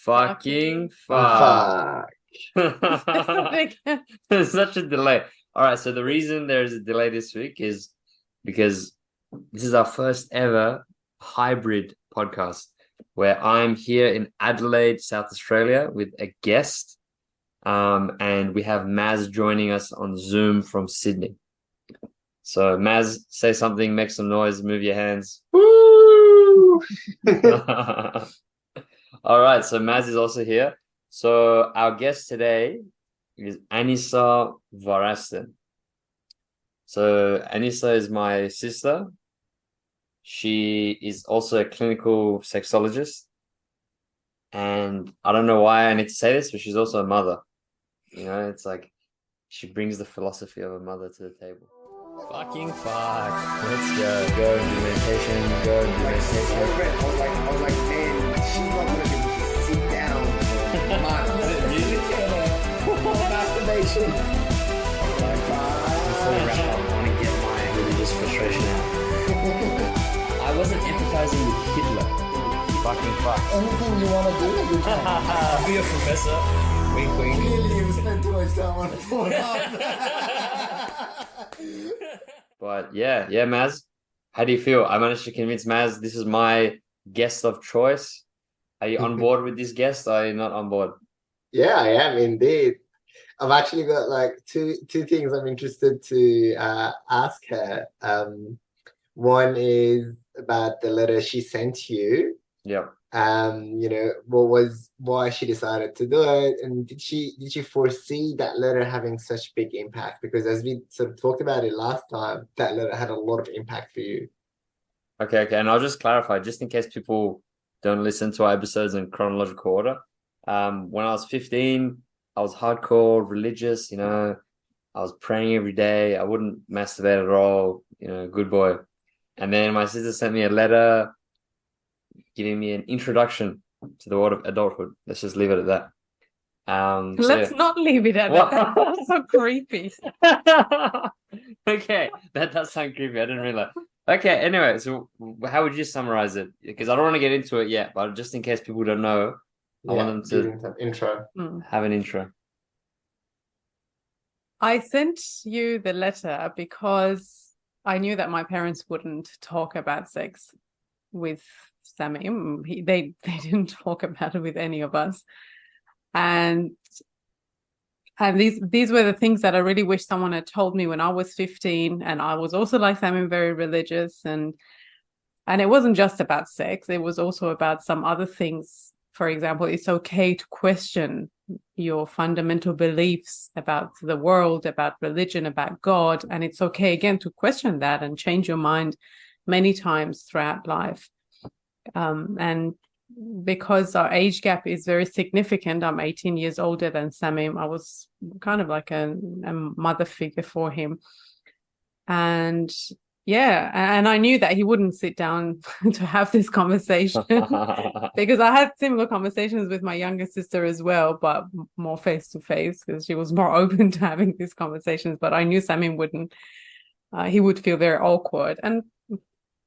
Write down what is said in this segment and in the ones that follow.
fucking fuck. Fuck. There's such a delay. All right, so the reason there's a delay this week is because this is our first ever hybrid podcast where I'm here in Adelaide, South Australia, with a guest. And we have Maz joining us on Zoom from Sydney. So Maz, say something, make some noise, move your hands. Woo! All right, so Maz is also here. So our guest today is Anisa Varasteh. So Anisa is my sister. She is also a clinical sexologist. And I don't know why I need to say this, but she's also a mother. You know, it's like she brings the philosophy of a mother to the table. Fucking fuck. Let's go. Go and do meditation. Go and do meditation. So red. I was like, man, she's not gonna be able to sit down for months. Masturbation. Before we wrap up, I want to get my religious frustration out. I wasn't empathizing with Hitler. Fucking fuck. Anything you want to do, you can. Be a professor. Wink, wink. Clearly, you spent too much time on the phone. But yeah, Maz, how do you feel? I managed to convince Maz this is my guest of choice. Are you on board with this guest? Or are you not on board? Yeah, I am indeed. I've actually got like two things I'm interested to ask her. One is about the letter she sent you. Yeah. You know, why she decided to do it, and did she foresee that letter having such big impact? Because as we sort of talked about it last time, that letter had a lot of impact for you. Okay, and I'll just clarify, just in case people don't listen to our episodes in chronological order. When I was 15, I was hardcore religious, you know, I was praying every day. I wouldn't masturbate at all, you know, good boy. And then my sister sent me a letter giving me an introduction to the world of adulthood. Let's just leave it at that. Let's not leave it at that. That's so creepy. Okay, that does sound creepy. I didn't realize. Okay, anyway, so how would you summarize it? Because I don't want to get into it yet, but just in case people don't know, I want them to intro. have an intro. I sent you the letter because I knew that my parents wouldn't talk about sex with Samim. They didn't talk about it with any of us. And these were the things that I really wish someone had told me when I was 15. And I was also like Samim, very religious. And it wasn't just about sex. It was also about some other things. For example, it's okay to question your fundamental beliefs about the world, about religion, about God. And it's okay, again, to question that and change your mind many times throughout life. And because our age gap is very significant, I'm 18 years older than Samim. I was kind of like a mother figure for him. And yeah, and I knew that he wouldn't sit down to have this conversation because I had similar conversations with my younger sister as well, but more face to face because she was more open to having these conversations. But I knew Samim wouldn't. He would feel very awkward. And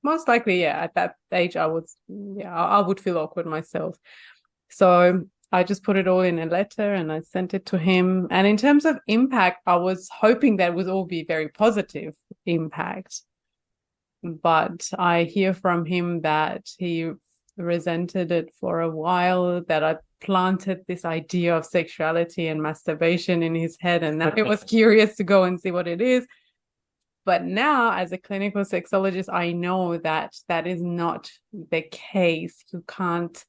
most likely, yeah, at that age, I would feel awkward myself. So I just put it all in a letter and I sent it to him. And in terms of impact, I was hoping that it would all be very positive impact. But I hear from him that he resented it for a while, that I planted this idea of sexuality and masturbation in his head, and that he was curious to go and see what it is. But now, as a clinical sexologist, I know that that is not the case. You can't,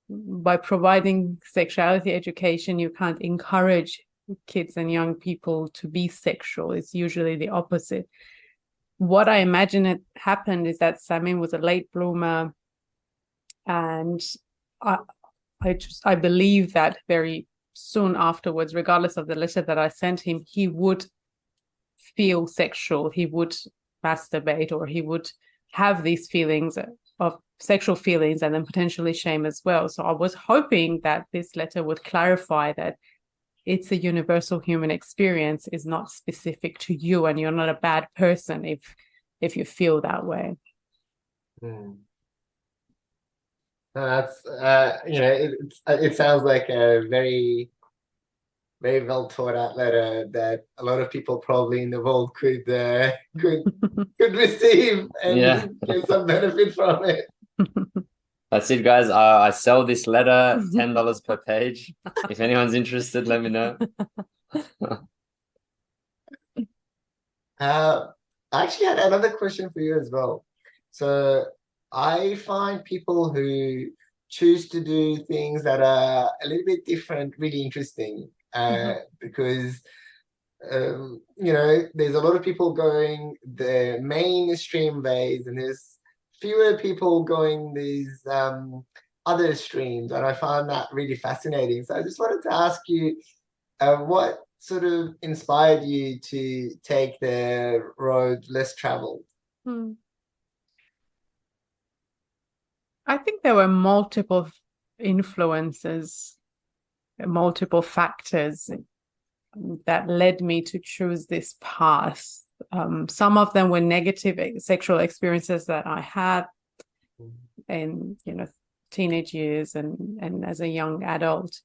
by providing sexuality education, you can't encourage kids and young people to be sexual. It's usually the opposite. What I imagine had happened is that Samim was a late bloomer, and I believe that very soon afterwards, regardless of the letter that I sent him, he would feel sexual, he would masturbate, or he would have these feelings of sexual feelings and then potentially shame as well. So I was hoping that this letter would clarify that it's a universal human experience, is not specific to you, and you're not a bad person if you feel that way. No, That's it sounds like a very, very well thought out letter that a lot of people probably in the world could receive Yeah. and get some benefit from it. That's it, guys. I sell this letter $10 per page. If anyone's interested, let me know. I actually had another question for you as well. So I find people who choose to do things that are a little bit different really interesting, because there's a lot of people going the mainstream ways, and there's fewer people going these other streams, and I find that really fascinating. So I just wanted to ask you, what sort of inspired you to take the road less traveled? I think there were multiple influences, multiple factors that led me to choose this path. Some of them were negative sexual experiences that I had in, teenage years and as a young adult,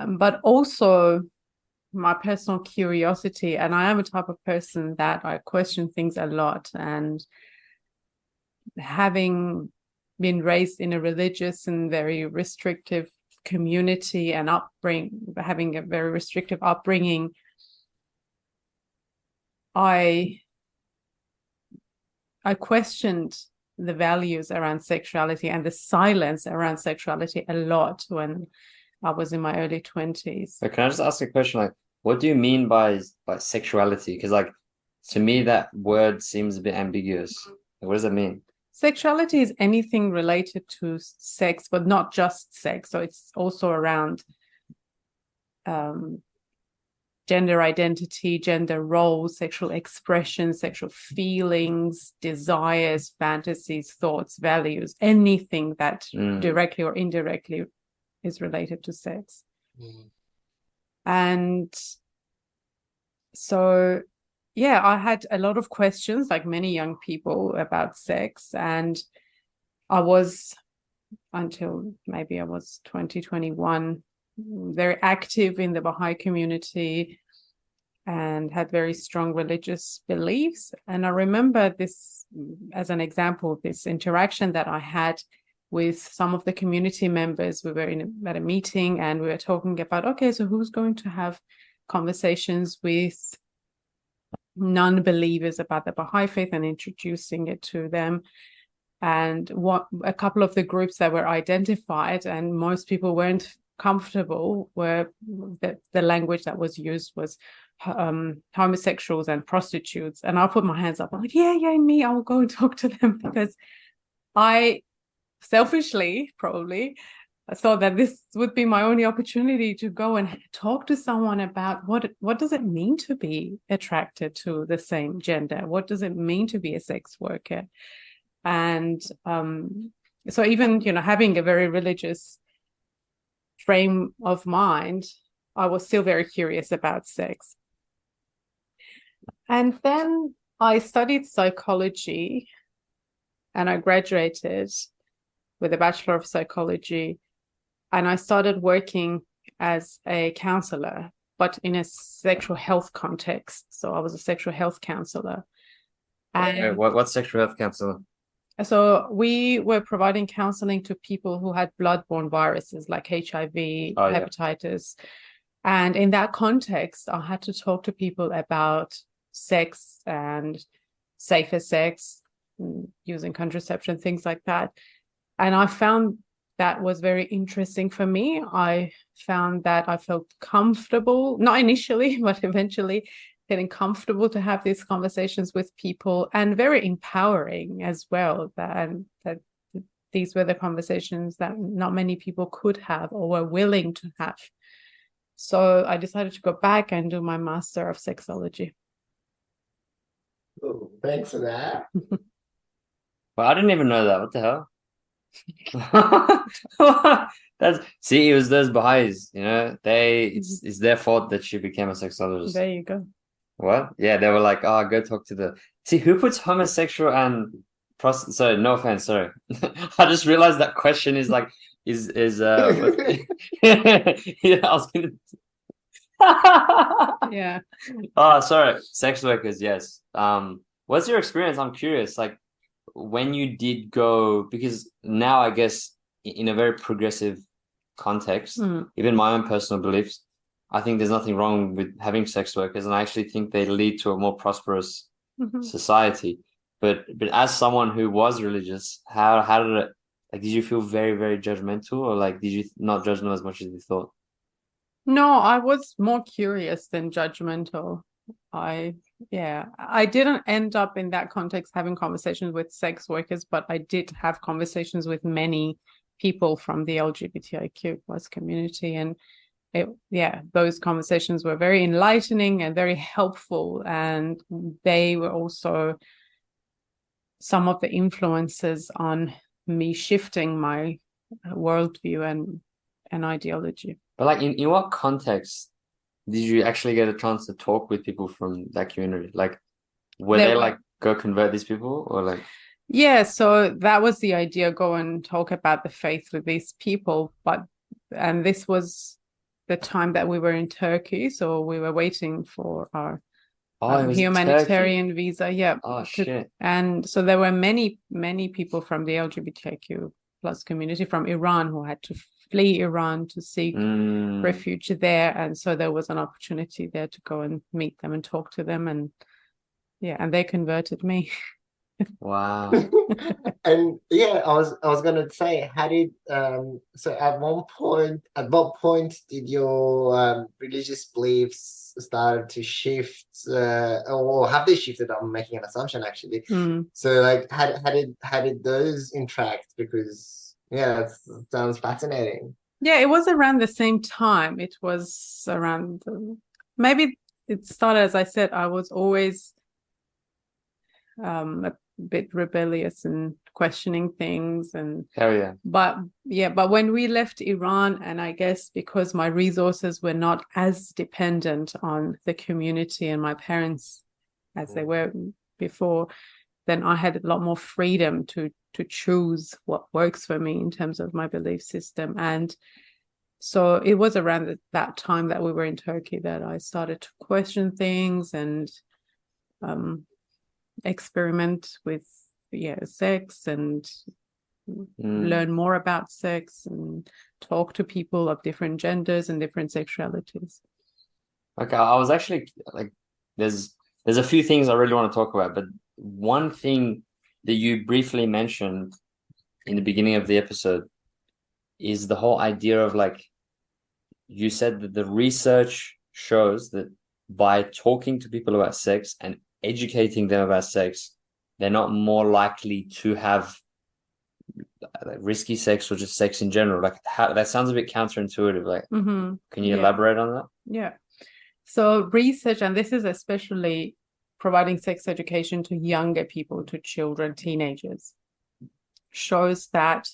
but also my personal curiosity. And I am a type of person that I question things a lot, and having been raised in a religious and very restrictive community and having a very restrictive upbringing, I questioned the values around sexuality and the silence around sexuality a lot when I was in my early 20s. But can I just ask a question? Like, what do you mean by sexuality? Because, like, to me, that word seems a bit ambiguous. Like, what does it mean? Sexuality is anything related to sex, but not just sex. So it's also around gender identity, gender roles, sexual expression, sexual feelings, desires, fantasies, thoughts, values, anything that directly or indirectly is related to sex. And so, yeah, I had a lot of questions, like many young people, about sex. And I was, until maybe I was 2021, very active in the Baha'i community and had very strong religious beliefs. And I remember this as an example, this interaction that I had with some of the community members. We were at a meeting and we were talking about, okay, so who's going to have conversations with non-believers about the Baha'i faith and introducing it to them. And what a couple of the groups that were identified, and most people weren't comfortable, were the language that was used was homosexuals and prostitutes. And I put my hands up. I'm like, yeah, me. I will go and talk to them, because I selfishly probably thought that this would be my only opportunity to go and talk to someone about what does it mean to be attracted to the same gender? What does it mean to be a sex worker? And so even, having a very religious frame of mind, I was still very curious about sex. And then I studied psychology and I graduated with a Bachelor of Psychology. And I started working as a counselor, but in a sexual health context. So I was a sexual health counselor. And what's sexual health counselor? So we were providing counseling to people who had bloodborne viruses like HIV, hepatitis. And in that context, I had to talk to people about sex and safer sex, using contraception, things like that. And I found that was very interesting for me. I found that I felt comfortable, not initially, but eventually getting comfortable to have these conversations with people, and very empowering as well, that these were the conversations that not many people could have or were willing to have. So I decided to go back and do my Master of Sexology. Oh, thanks for that. Well, I didn't even know that. What the hell? See, it was those Baha'is, it's their fault that she became a sexologist. There you go. What? Yeah, they were like, oh, go talk to see, who puts homosexual and Sorry, no offense, sorry. I just realized that question is like yeah, I was gonna Yeah. Oh, sorry. Sex workers, yes. What's your experience? I'm curious. Like when you did go, because now I guess in a very progressive context, even my own personal beliefs, I think there's nothing wrong with having sex workers, and I actually think they lead to a more prosperous society. But as someone who was religious, how did it, like, did you feel very, very judgmental, or like did you not judge them as much as you thought? No, I was more curious than judgmental. I didn't end up in that context having conversations with sex workers, but I did have conversations with many people from the LGBTIQ plus community, and those conversations were very enlightening and very helpful, and they were also some of the influences on me shifting my worldview and ideology. But like in what context did you actually get a chance to talk with people from that community? Like were they like go convert these people, or like yeah, so that was the idea, go and talk about the faith with these people. And this was the time that we were in Turkey, so we were waiting for our it was humanitarian Turkey. visa. Yeah. Shit. And so there were many people from the LGBTIQ plus community from Iran who had to flee Iran to seek refuge there, and so there was an opportunity there to go and meet them and talk to them, and they converted me. Wow. And yeah, I was gonna say, how did so at what point did your religious beliefs start to shift, or have they shifted? I'm making an assumption actually. So like how did those interact? Because that sounds fascinating. Yeah, it was around the same time. It was around maybe it started, as I said, I was always a bit rebellious and questioning things, and but when we left Iran, and I guess because my resources were not as dependent on the community and my parents as they were before, then I had a lot more freedom to choose what works for me in terms of my belief system. And so it was around that time that we were in Turkey that I started to question things and experiment with sex and learn more about sex and talk to people of different genders and different sexualities. Okay, I was actually like, there's a few things I really want to talk about, but one thing that you briefly mentioned in the beginning of the episode is the whole idea of like, you said that the research shows that by talking to people about sex and educating them about sex, they're not more likely to have like risky sex or just sex in general. Like that sounds a bit counterintuitive. Like, can you elaborate on that? Yeah. So research, and this is especially providing sex education to younger people, to children, teenagers, shows that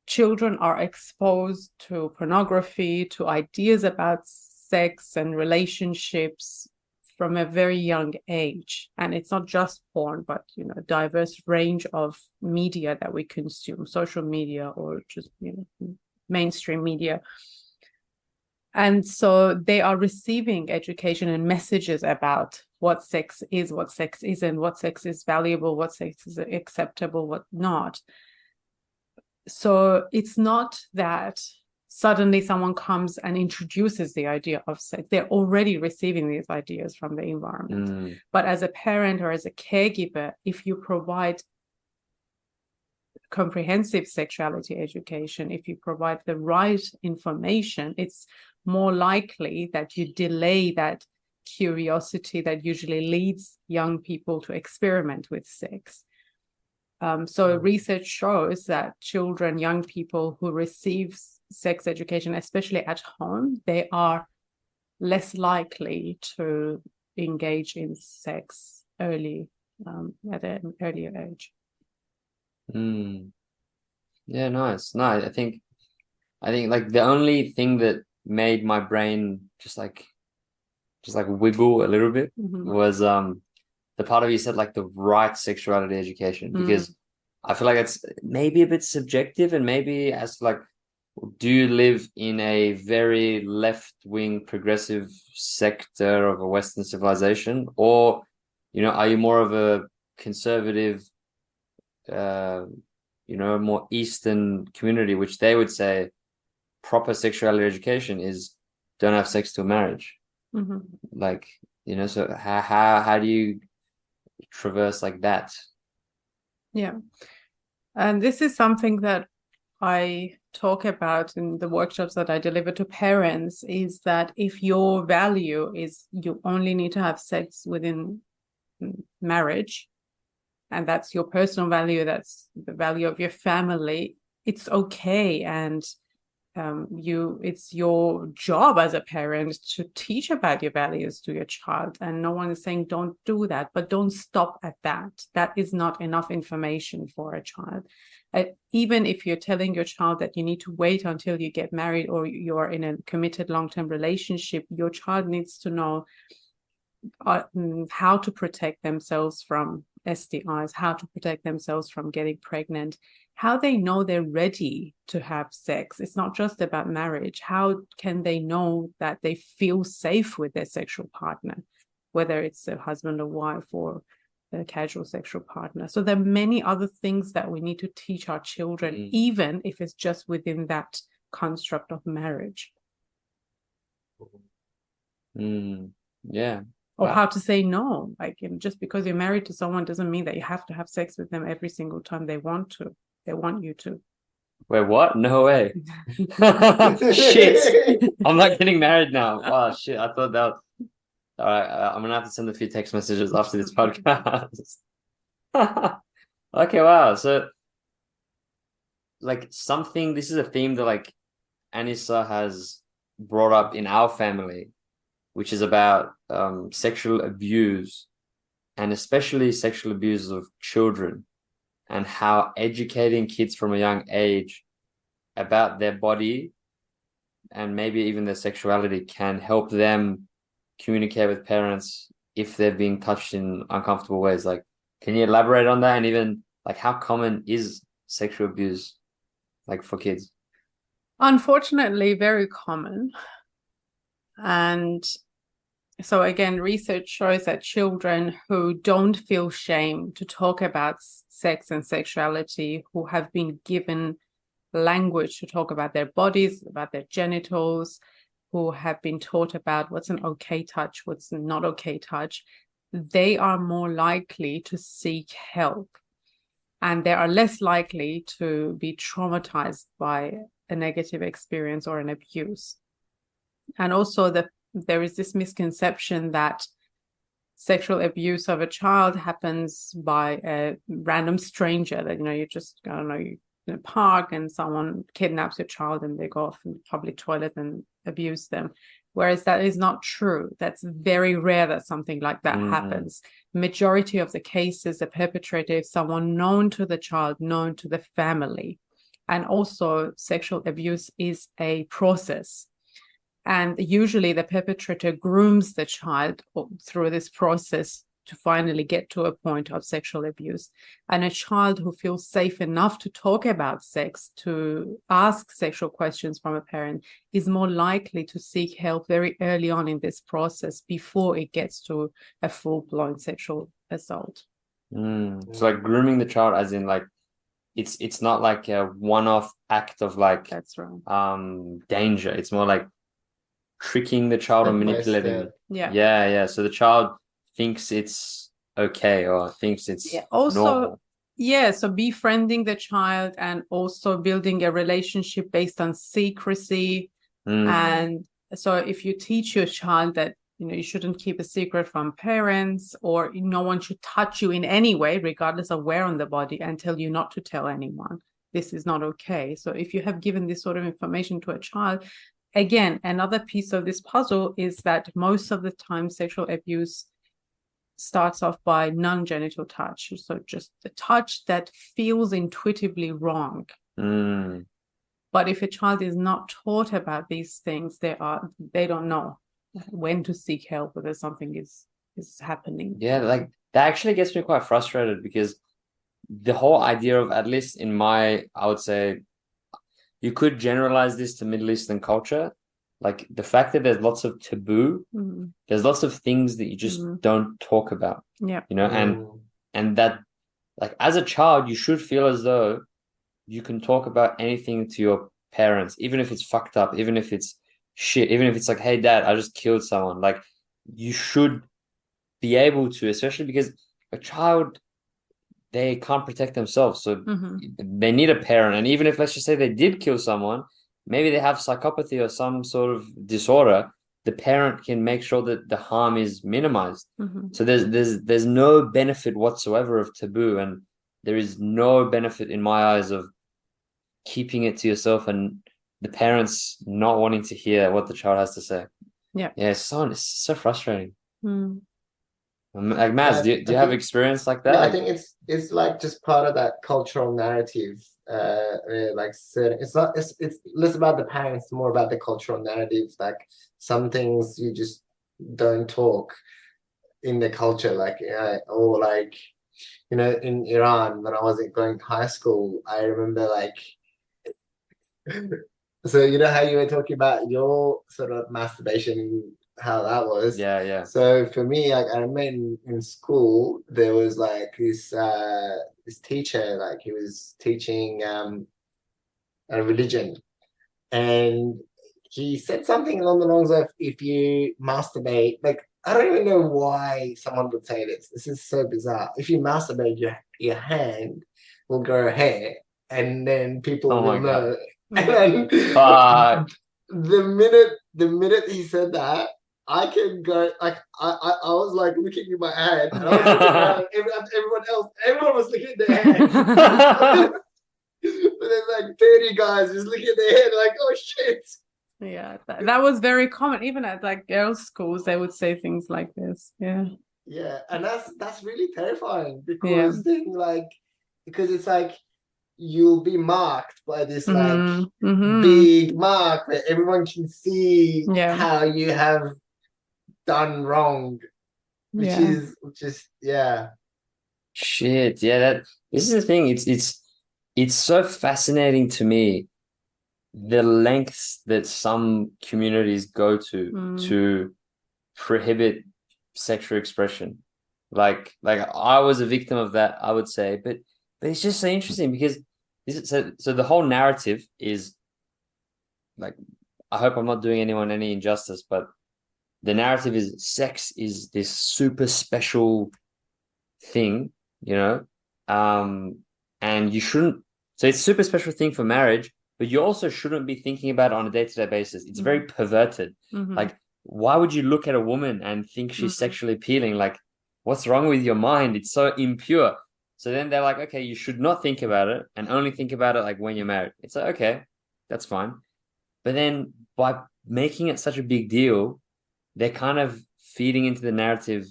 children are exposed to pornography, to ideas about sex and relationships from a very young age. And it's not just porn, but a diverse range of media that we consume, social media or just mainstream media. And so they are receiving education and messages about what sex is, what sex isn't, what sex is valuable, what sex is acceptable, what not. So it's not that suddenly someone comes and introduces the idea of sex. They're already receiving these ideas from the environment. But as a parent or as a caregiver, if you provide comprehensive sexuality education, if you provide the right information, it's more likely that you delay that curiosity that usually leads young people to experiment with sex. So research shows that children, young people who receive sex education, especially at home, they are less likely to engage in sex early, at an earlier age. Yeah, nice. No, I think like the only thing that made my brain just like wiggle a little bit was the part of you said like the right sexuality education, because I feel like it's maybe a bit subjective, and maybe as like, do you live in a very left-wing progressive sector of a Western civilization, or are you more of a conservative more Eastern community, which they would say proper sexuality education is don't have sex till marriage. Like, so how do you traverse like that? Yeah. And this is something that I talk about in the workshops that I deliver to parents, is that if your value is you only need to have sex within marriage, and that's your personal value, that's the value of your family, it's okay. And it's your job as a parent to teach about your values to your child. And no one is saying don't do that, but don't stop at that. That is not enough information for a child. Even if you're telling your child that you need to wait until you get married or you're in a committed long-term relationship, your child needs to know how to protect themselves from STIs, how to protect themselves from getting pregnant, how they know they're ready to have sex. It's not just about marriage. How can they know that they feel safe with their sexual partner, whether it's a husband or wife or a casual sexual partner? So there are many other things that we need to teach our children, even if it's just within that construct of marriage. Yeah. Or how to say no. Like, just because you're married to someone doesn't mean that you have to have sex with them every single time they want to. They want you to. Wait, what? No way. Shit. I'm not getting married now. Wow, shit. I thought that was... All right, I'm going to have to send a few text messages after this podcast. Okay, wow. So, like, this is a theme that, like, Anisa has brought up in our family, which is about sexual abuse, and especially sexual abuse of children, and how educating kids from a young age about their body and maybe even their sexuality can help them communicate with parents if they're being touched in uncomfortable ways. Like, can you elaborate on that? And even like, how common is sexual abuse like for kids? Unfortunately, very common. And so again, research shows that children who don't feel shame to talk about sex and sexuality, who have been given language to talk about their bodies, about their genitals, who have been taught about what's an okay touch, what's not okay touch, they are more likely to seek help. And they are less likely to be traumatized by a negative experience or an abuse. And also there is this misconception that sexual abuse of a child happens by a random stranger, that, you just, I don't know, you're in a park and someone kidnaps your child and they go off in the public toilet and abuse them. Whereas that is not true. That's very rare that something like that happens. Majority of the cases, the perpetrator is someone known to the child, known to the family. And also sexual abuse is a process. And usually the perpetrator grooms the child through this process to finally get to a point of sexual abuse. And a child who feels safe enough to talk about sex, to ask sexual questions from a parent, is more likely to seek help very early on in this process before it gets to a full-blown sexual assault. So like grooming the child, as in like, it's not like a one-off act of like, that's right, danger. It's more like tricking the child or manipulating. Yeah. So the child thinks it's okay or thinks it's normal. So befriending the child and also building a relationship based on secrecy. And so if you teach your child that you shouldn't keep a secret from parents, or no one should touch you in any way regardless of where on the body, and tell you not to tell anyone, this is not okay. So if you have given this sort of information to a child, again, another piece of this puzzle is that most of the time sexual abuse starts off by non-genital touch. So just the touch that feels intuitively wrong. But if a child is not taught about these things, they don't know when to seek help, whether something is happening. Yeah, like that actually gets me quite frustrated because the whole idea of, at least in my, I would say, you could generalize this to Middle Eastern culture. Like the fact that there's lots of taboo, there's lots of things that you just don't talk about. Yeah. You know, and that, like, as a child, you should feel as though you can talk about anything to your parents, even if it's fucked up, even if it's shit, even if it's like, hey dad, I just killed someone. Like, you should be able to, especially because a child, they can't protect themselves, so they need a parent. And even if, let's just say, they did kill someone, maybe they have psychopathy or some sort of disorder, the parent can make sure that the harm is minimized. So there's no benefit whatsoever of taboo, and there is no benefit in my eyes of keeping it to yourself and the parents not wanting to hear what the child has to say. Yeah, it's so frustrating. Like, Maz, do you have experience like that? Yeah, I think it's like just part of that cultural narrative. Like certain, it's less about the parents, more about the cultural narratives. Like some things you just don't talk in the culture, like or like, you know, in Iran when I wasn't going to high school, I remember like. So you know how you were talking about your sort of masturbation, how that was. Yeah. So for me, like I remember in school, there was like this teacher, like he was teaching a religion, and he said something along the lines of, if you masturbate, like I don't even know why someone would say this. This is so bizarre. If you masturbate, your hand will grow hair, and then people will know. And then the minute he said that, I can go, like I was like looking at my hand, and I was looking around, everyone was looking at their hand. But there's like 30 guys just looking at their head like, oh shit. Yeah, that was very common. Even at like girls' schools, they would say things like this. Yeah, and that's really terrifying because then, like, because it's like you'll be marked by this like big mark that everyone can see how you have done wrong, which is shit. That this is the thing. It's so fascinating to me, the lengths that some communities go to prohibit sexual expression. Like I was a victim of that, I would say, but it's just so interesting because so the whole narrative is like, I hope I'm not doing anyone any injustice, but the narrative is sex is this super special thing, you know, and you shouldn't. So it's a super special thing for marriage, but you also shouldn't be thinking about it on a day-to-day basis. It's very perverted. Like, why would you look at a woman and think she's sexually appealing? Like, what's wrong with your mind? It's so impure. So then they're like, okay, you should not think about it and only think about it like when you're married. It's like, okay, that's fine. But then by making it such a big deal, they're kind of feeding into the narrative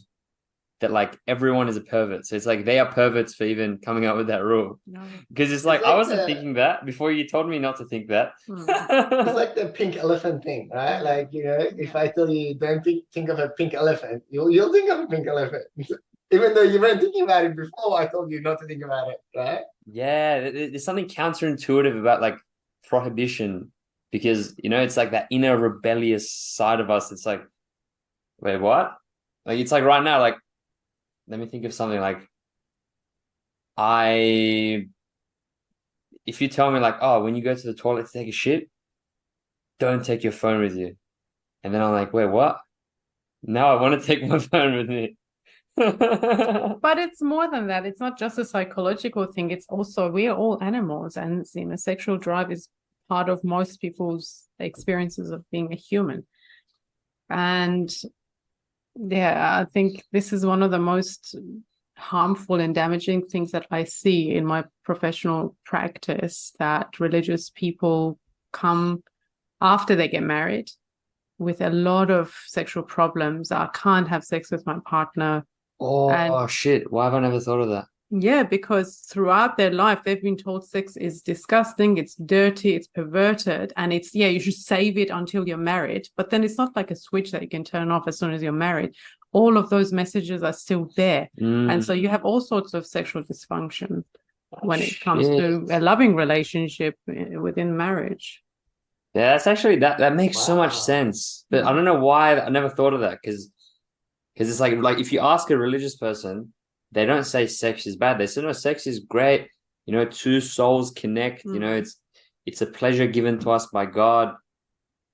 that like everyone is a pervert. So it's like they are perverts for even coming up with that rule. Because it's like I wasn't thinking that before you told me not to think that. It's like the pink elephant thing, right? Like, you know, if I tell you don't think of a pink elephant, you'll think of a pink elephant. Even though you weren't thinking about it before, I told you not to think about it, right? Yeah, there's something counterintuitive about like prohibition, because, you know, it's like that inner rebellious side of us. It's like, wait, what? Like, it's like right now, like, let me think of something. Like, if you tell me like, oh, when you go to the toilet to take a shit, don't take your phone with you. And then I'm like, wait, what? Now I want to take my phone with me. But it's more than that. It's not just a psychological thing. It's also, we are all animals, and, you know, sexual drive is part of most people's experiences of being a human. And I think this is one of the most harmful and damaging things that I see in my professional practice, that religious people come after they get married with a lot of sexual problems. I can't have sex with my partner. Oh, shit. Why have I never thought of that? Yeah, because throughout their life, they've been told sex is disgusting, it's dirty, it's perverted, and it's, yeah, you should save it until you're married. But then it's not like a switch that you can turn off as soon as you're married. All of those messages are still there. And so you have all sorts of sexual dysfunction when it comes to a loving relationship within marriage. Yeah, that's actually that makes so much Wow. sense. But I don't know why I never thought of that, because it's like if you ask a religious person, they don't say sex is bad. They say, no, sex is great. You know, two souls connect. You know, it's a pleasure given to us by God.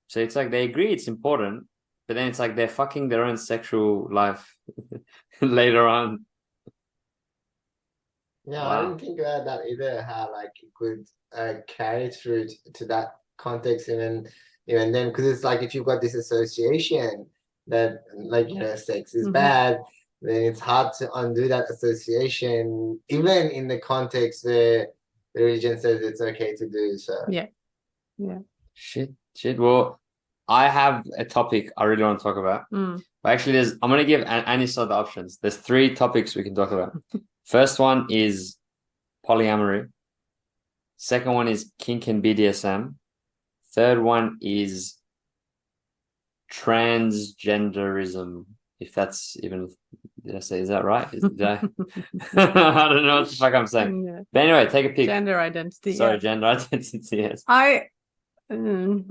So it's like they agree it's important, but then it's like they're fucking their own sexual life later on. Yeah, Wow. I didn't think about that either, how like it could carry through to that context even then, because it's like if you've got this association that like, you know, sex is bad, then it's hard to undo that association, even in the context where the religion says it's okay to do so. Yeah. Shit. Well, I have a topic I really want to talk about. But actually, I'm going to give Anisa the options. There's 3 topics we can talk about. First one is polyamory. Second one is kink and BDSM. Third one is transgenderism. If that's even, did I say, is that right? Did I? I don't know what the fuck I'm saying. Yeah. But anyway, take a pick. Gender identity. Sorry, gender identity, yes. I don't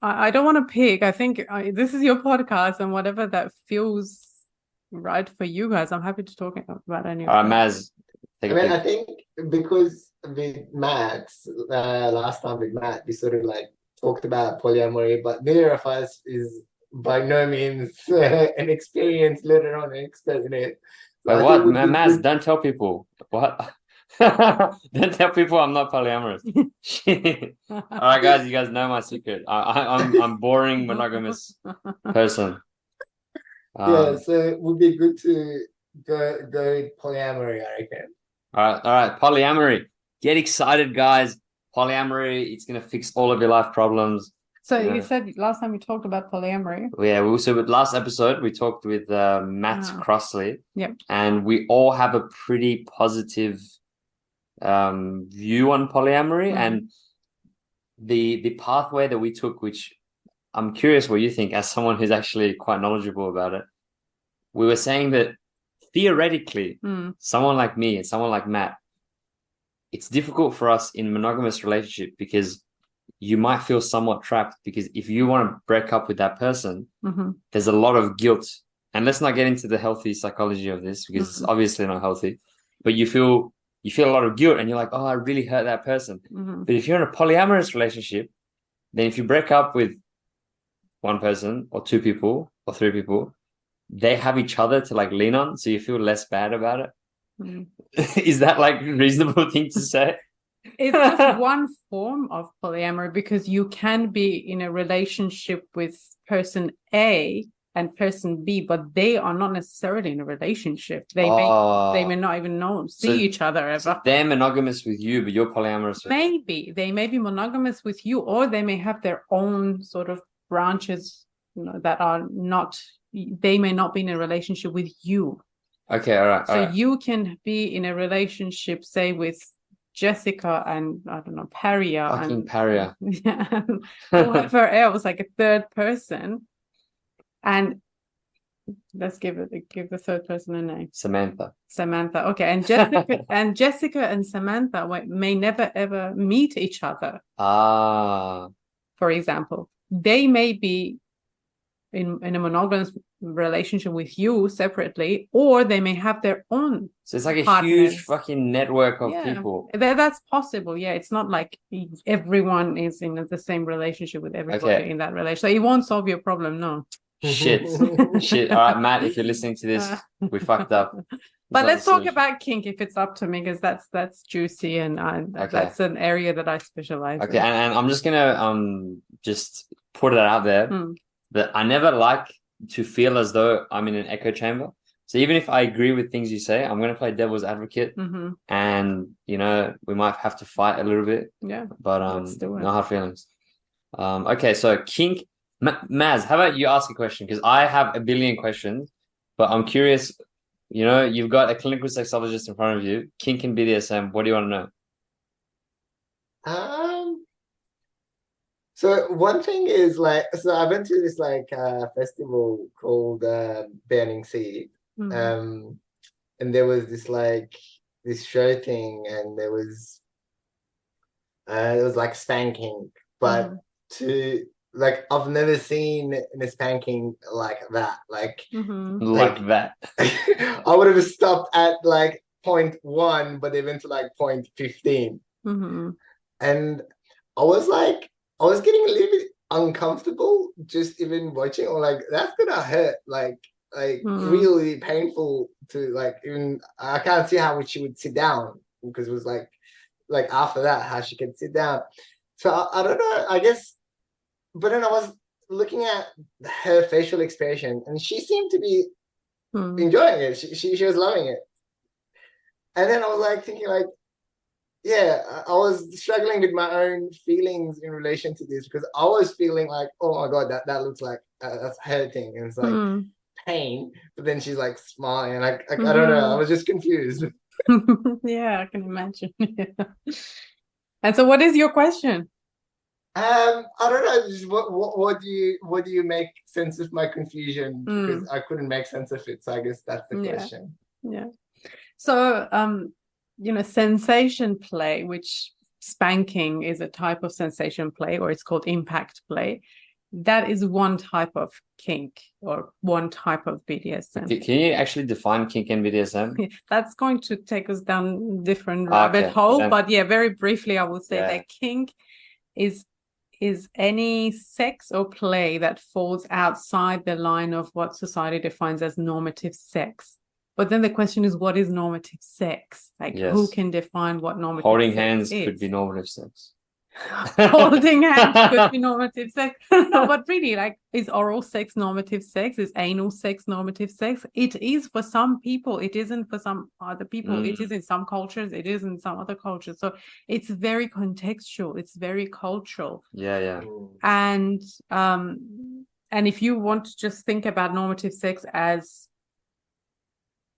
want to pick. I think this is your podcast, and whatever that feels right for you guys, I'm happy to talk about any of All right, Maz, take a pick. I think because with Matt, last time with Matt, we sort of like talked about polyamory, but neither of us is by no means an experienced, later on an expert in it. So Wait, what? Maz, don't tell people. What? Don't tell people I'm not polyamorous. All right, guys, you guys know my secret. I'm boring, monogamous person. Yeah, so it would be good to go with polyamory, I reckon. All right, polyamory. Get excited, guys. Polyamory, it's gonna fix all of your life problems. So you said last time we talked about polyamory. Yeah, with last episode we talked with Matt Crossley. Yep. And we all have a pretty positive view on polyamory, and the pathway that we took, which I'm curious what you think as someone who's actually quite knowledgeable about it. We were saying that theoretically, someone like me and someone like Matt, it's difficult for us in monogamous relationship because you might feel somewhat trapped, because if you want to break up with that person, there's a lot of guilt. And let's not get into the healthy psychology of this, because it's obviously not healthy, but you feel a lot of guilt and you're like, oh, I really hurt that person. But if you're in a polyamorous relationship, then if you break up with one person or 2 people or 3 people, they have each other to like lean on, so you feel less bad about it. Is that like a reasonable thing to say? It's just one form of polyamory, because you can be in a relationship with person A and person B, but they are not necessarily in a relationship. They may not even see each other ever. So they're monogamous with you, but you're polyamorous with Maybe they may be monogamous with you, or they may have their own sort of branches, that are not. They may not be in a relationship with you. Okay, all right. So you can be in a relationship, say, with Jessica and I don't know, Paria. Fucking Paria. Yeah, whoever else, like a third person. And let's give the third person a name. Samantha. Okay, and Jessica and Samantha may never ever meet each other. For example, they may be in a monogamous relationship with you separately, or they may have their own. So it's like a partners. huge fucking network of people. That's possible. Yeah, it's not like everyone is in the same relationship with everybody in that relationship. So it won't solve your problem. No. Shit. All right, Matt, if you're listening to this, we fucked up. But let's talk about kink if it's up to me, because that's juicy and that's an area that I specialize in. Okay, and I'm just gonna just put it out there that I never like to feel as though I'm in an echo chamber. So even if I agree with things you say, I'm gonna play devil's advocate, and we might have to fight a little bit. Yeah, but no hard feelings. Okay, so kink. Maz, how about you ask a question? Because I have a billion questions, but I'm curious you've got a clinical sexologist in front of you. Kink and BDSM. What do you want to know? So one thing is like, so I went to this like festival called Burning Sea. And there was this show thing, and there was it was like spanking, but to like I've never seen a spanking like that. Like Like that. I would have stopped at like 0.1, but they went to like 0.15. And I was getting a little bit uncomfortable just even watching, or like that's gonna hurt, like really painful to like, even I can't see how she would sit down, because it was like after that how she could sit down. So I don't know, I guess. But then I was looking at her facial expression, and she seemed to be enjoying it. She was loving it. And then I was like thinking like, yeah, I was struggling with my own feelings in relation to this, because I was feeling like, oh my God, that looks like that's hurting, and it's like pain. But then she's like smiling, and I don't know, I was just confused. Yeah, I can imagine. And so, what is your question? I don't know. Just what do you make sense of my confusion? Because I couldn't make sense of it. So I guess that's the question. Yeah. So, sensation play, which spanking is a type of sensation play, or it's called impact play. That is one type of kink, or one type of BDSM. Can you actually define kink and BDSM? That's going to take us down different rabbit hole. But yeah, very briefly, I would say that kink is any sex or play that falls outside the line of what society defines as normative sex. But then the question is, what is normative sex? Like, who can define what normative Holding sex hands is? could be normative sex. Holding hands could be normative sex. No, but really, like, is oral sex normative sex? Is anal sex normative sex? It is for some people. It isn't for some other people. It is in some cultures. It is in some other cultures. So it's very contextual. It's very cultural. Yeah. And if you want to just think about normative sex as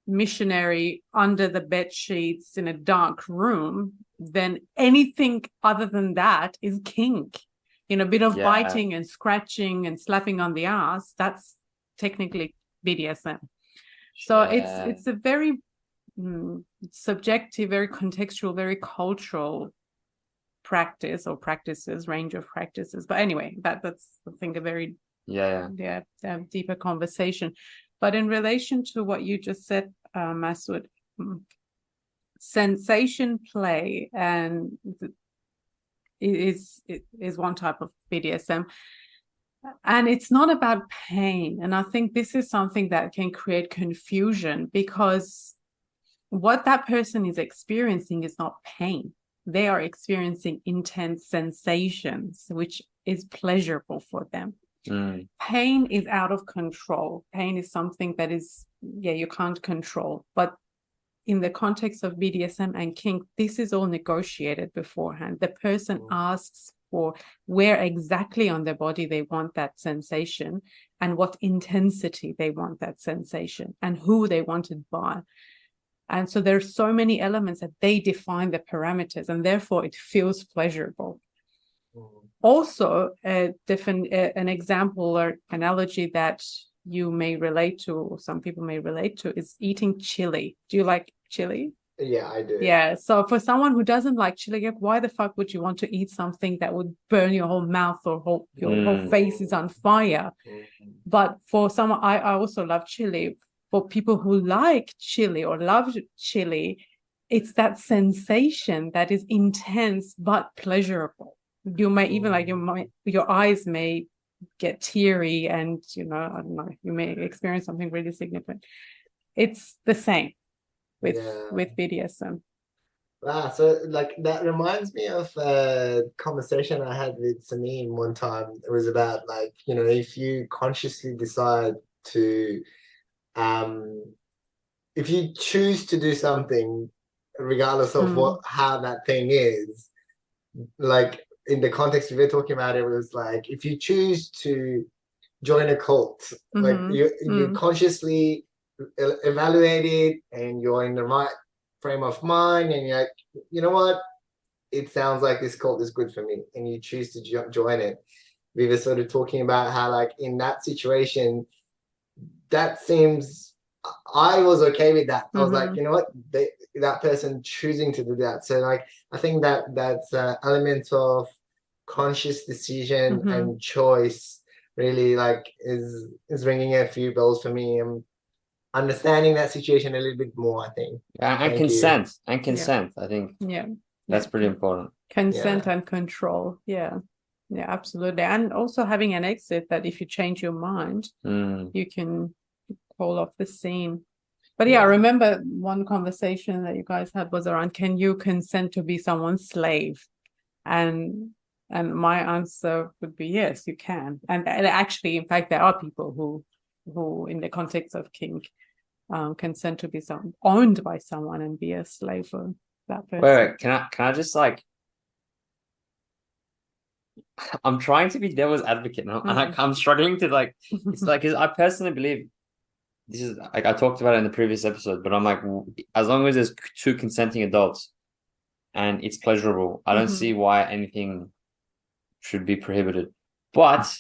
missionary under the bed sheets in a dark room, then anything other than that is kink. A bit of biting and scratching and slapping on the ass, that's technically BDSM. So it's a very subjective, very contextual, very cultural practice, or practices, range of practices. But anyway, that's I think a very deeper conversation. But in relation to what you just said, Masood, sensation play and is one type of BDSM, and it's not about pain. And I think this is something that can create confusion, because what that person is experiencing is not pain. They are experiencing intense sensations, which is pleasurable for them. Pain is out of control. Pain is something that is, you can't control. But in the context of BDSM and kink, this is all negotiated beforehand. The person asks for where exactly on their body they want that sensation, and what intensity they want that sensation, and who they want it by. And so there's so many elements that they define the parameters, and therefore it feels pleasurable. Also, an example or analogy that you may relate to, or some people may relate to, is eating chili. Do you like chili? Yeah, I do. Yeah. So for someone who doesn't like chili, why the fuck would you want to eat something that would burn your whole mouth, or your whole face is on fire? But for someone, I also love chili. For people who like chili or love chili, it's that sensation that is intense but pleasurable. You may even your eyes may get teary, and I don't know, you may experience something really significant. It's the same with BDSM. Wow, so like that reminds me of a conversation I had with Samim one time. It was about like, if you consciously decide to if you choose to do something regardless of how that thing is, like in the context we were talking about, it was like if you choose to join a cult, like you consciously evaluate it and you're in the right frame of mind and you're like, you know what, it sounds like this cult is good for me, and you choose to join it. We were sort of talking about how, like, in that situation, that seems, I was okay with that. I was like, you know what, that person choosing to do that. So like, I think that that's an element of conscious decision and choice really like is ringing a few bells for me. I'm understanding that situation a little bit more, I think. And consent. I think that's pretty important. Consent and control. Yeah, absolutely. And also having an exit that if you change your mind, you can call off the scene. But I remember one conversation that you guys had was around, can you consent to be someone's slave? And my answer would be yes, you can. And actually, in fact, there are people who in the context of kink, consent to be owned by someone and be a slave for that person. Wait, can I just like, I'm trying to be devil's advocate now, and I'm struggling to like, it's like, 'cause I personally believe this is like, I talked about it in the previous episode, but I'm like, as long as there's two consenting adults and it's pleasurable, I don't see why anything should be prohibited. But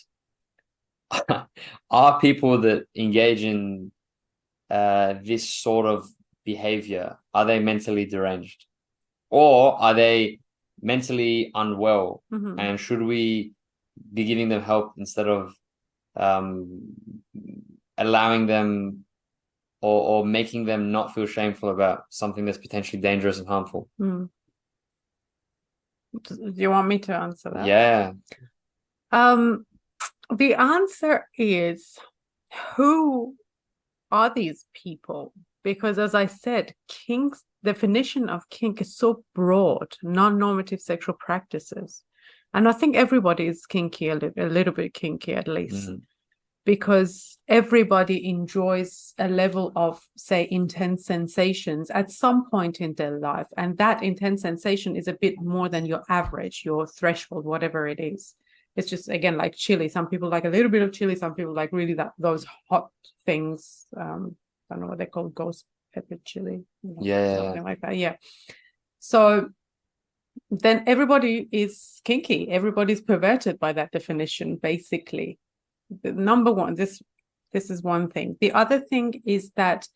are people that engage in this sort of behavior, are they mentally deranged, or are they mentally unwell? And should we be giving them help instead of allowing them or making them not feel shameful about something that's potentially dangerous and harmful? Do you want me to answer that? Yeah. The answer is, who are these people? Because as I said, kink's definition of kink is so broad, non-normative sexual practices. And I think everybody is kinky, a little bit kinky at least, because everybody enjoys a level of, say, intense sensations at some point in their life. And that intense sensation is a bit more than your average, your threshold, whatever it is. It's just, again, like chili. Some people like a little bit of chili. Some people like really those hot things. I don't know what they call, ghost pepper chili. Something like that. Yeah. So then everybody is kinky. Everybody's perverted by that definition, basically. The number one, this is one thing. The other thing is that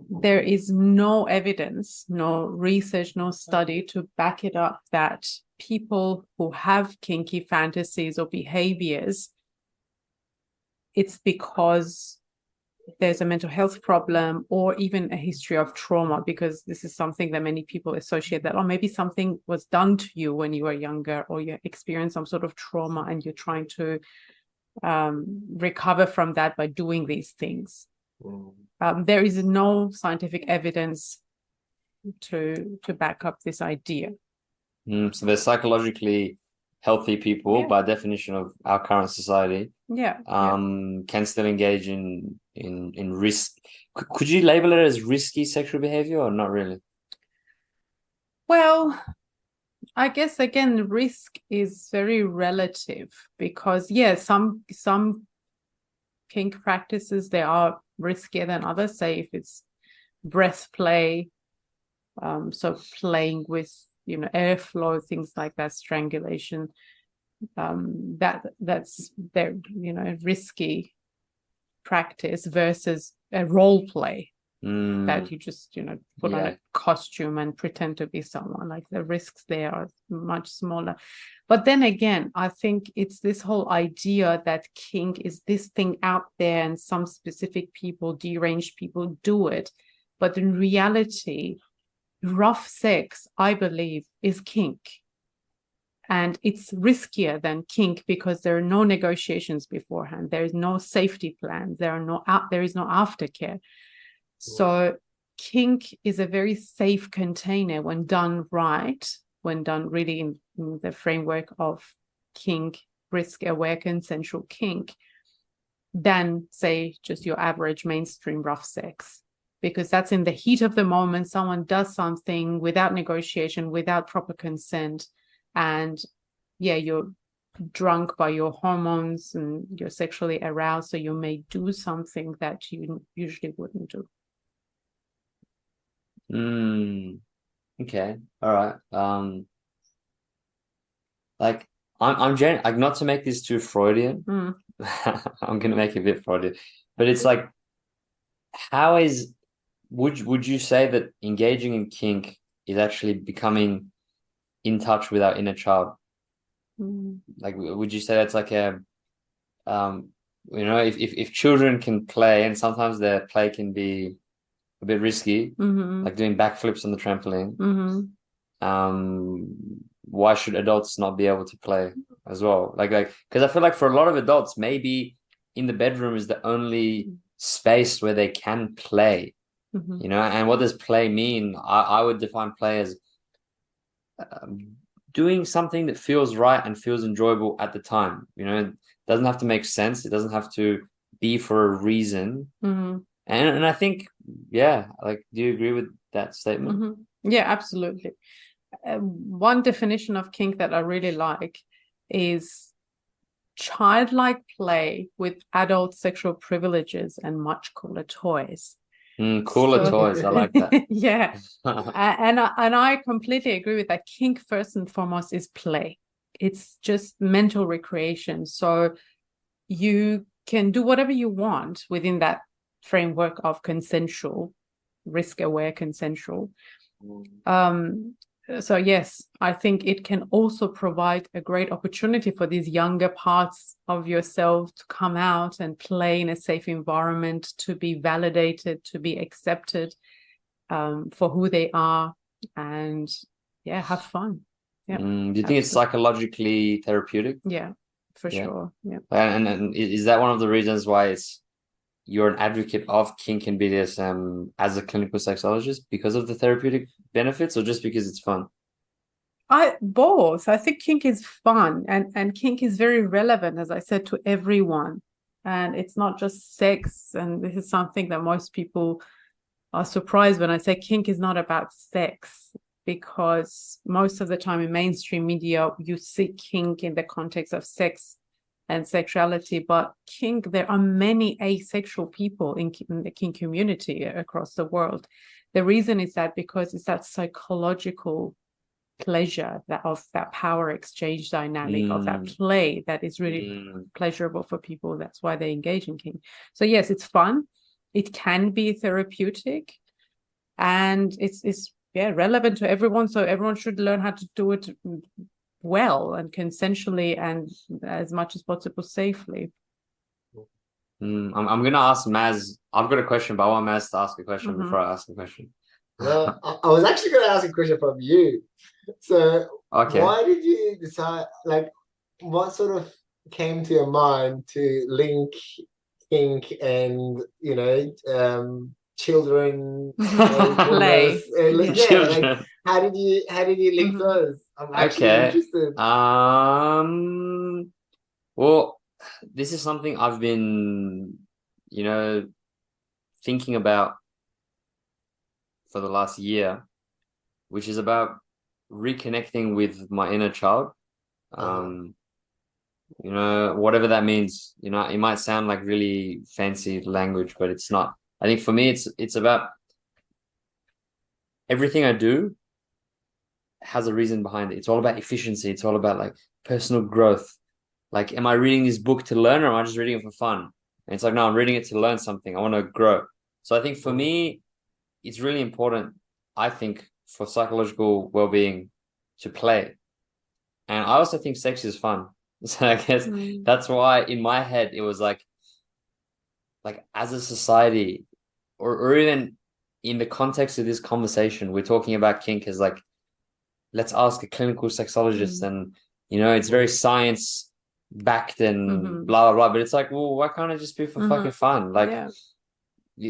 there is no evidence, no research, no study to back it up that people who have kinky fantasies or behaviors, it's because there's a mental health problem or even a history of trauma, because this is something that many people associate that, or maybe something was done to you when you were younger, or you experienced some sort of trauma and you're trying to recover from that by doing these things. There is no scientific evidence to back up this idea. So they're psychologically healthy people by definition of our current society. Can still engage in risk. Could you label it as risky sexual behavior or not really? Well, I guess again, risk is very relative, because some kink practices, they are riskier than others. Say if it's breath play, so playing with airflow, things like that, strangulation, that's their risky practice versus a role play that you just put on a costume and pretend to be someone. Like, the risks there are much smaller. But then again, I think it's this whole idea that kink is this thing out there and some specific people, deranged people, do it. But in reality, rough sex, I believe, is kink. And it's riskier than kink because there are no negotiations beforehand. There is no safety plan. There is no aftercare. So kink is a very safe container when done right, when done really in the framework of kink, risk-aware consensual kink, than, say, just your average mainstream rough sex. Because that's in the heat of the moment, someone does something without negotiation, without proper consent, and you're drunk by your hormones and you're sexually aroused, so you may do something that you usually wouldn't do. Okay. All right. Like I'm like, not to make this too Freudian. I'm gonna make it a bit Freudian, but it's like, would you say that engaging in kink is actually becoming in touch with our inner child? Like, would you say that's like a if children can play, and sometimes their play can be a bit risky, like doing backflips on the trampoline, why should adults not be able to play as well? Like because I feel like for a lot of adults, maybe in the bedroom is the only space where they can play, and what does play mean? I would define play as doing something that feels right and feels enjoyable at the time. It doesn't have to make sense. It doesn't have to be for a reason. And I think, yeah, like, do you agree with that statement? Yeah, absolutely. One definition of kink that I really like is childlike play with adult sexual privileges and much cooler toys. Cooler toys, I like that. Yeah. and I completely agree with that. Kink, first and foremost, is play. It's just mental recreation. So you can do whatever you want within that framework of consensual, risk-aware consensual. So yes, I think it can also provide a great opportunity for these younger parts of yourself to come out and play in a safe environment, to be validated, to be accepted for who they are, and have fun. Yeah. Do you think it's psychologically therapeutic? Yeah, for sure. Yeah. And is that one of the reasons why you're an advocate of kink and BDSM as a clinical sexologist, because of the therapeutic benefits, or just because it's fun? Both. I think kink is fun, and kink is very relevant, as I said, to everyone. And it's not just sex. And this is something that most people are surprised when I say kink is not about sex, because most of the time in mainstream media, you see kink in the context of sex and sexuality, but kink, there are many asexual people in the kink community across the world. The reason is that because it's that psychological pleasure of that power exchange dynamic, of that play, that is really pleasurable for people. That's why they engage in kink. So yes, it's fun. It can be therapeutic, and it's relevant to everyone. So everyone should learn how to do it well and consensually, and as much as possible safely. I'm gonna ask Maz. I've got a question, but I want Maz to ask a question before I ask a question. Well, I was actually going to ask a question from you. So, why did you decide? Like, what sort of came to your mind to link kink and children play? Like, how did you link those? I'm actually interested. Well, this is something I've been, thinking about for the last year, which is about reconnecting with my inner child. Whatever that means. It might sound like really fancy language, but it's not. I think for me, it's about everything I do has a reason behind it. It's all about efficiency. It's all about like personal growth. Like, am I reading this book to learn, or am I just reading it for fun? And it's like, no, I'm reading it to learn something. I want to grow. So I think for me, it's really important, I think, for psychological well-being to play. And I also think sex is fun. So I guess that's why in my head, it was like as a society, or even in the context of this conversation, we're talking about kink as like, let's ask a clinical sexologist, and it's very science backed and blah blah blah. But it's like, well, why can't it just be for fucking fun? Like,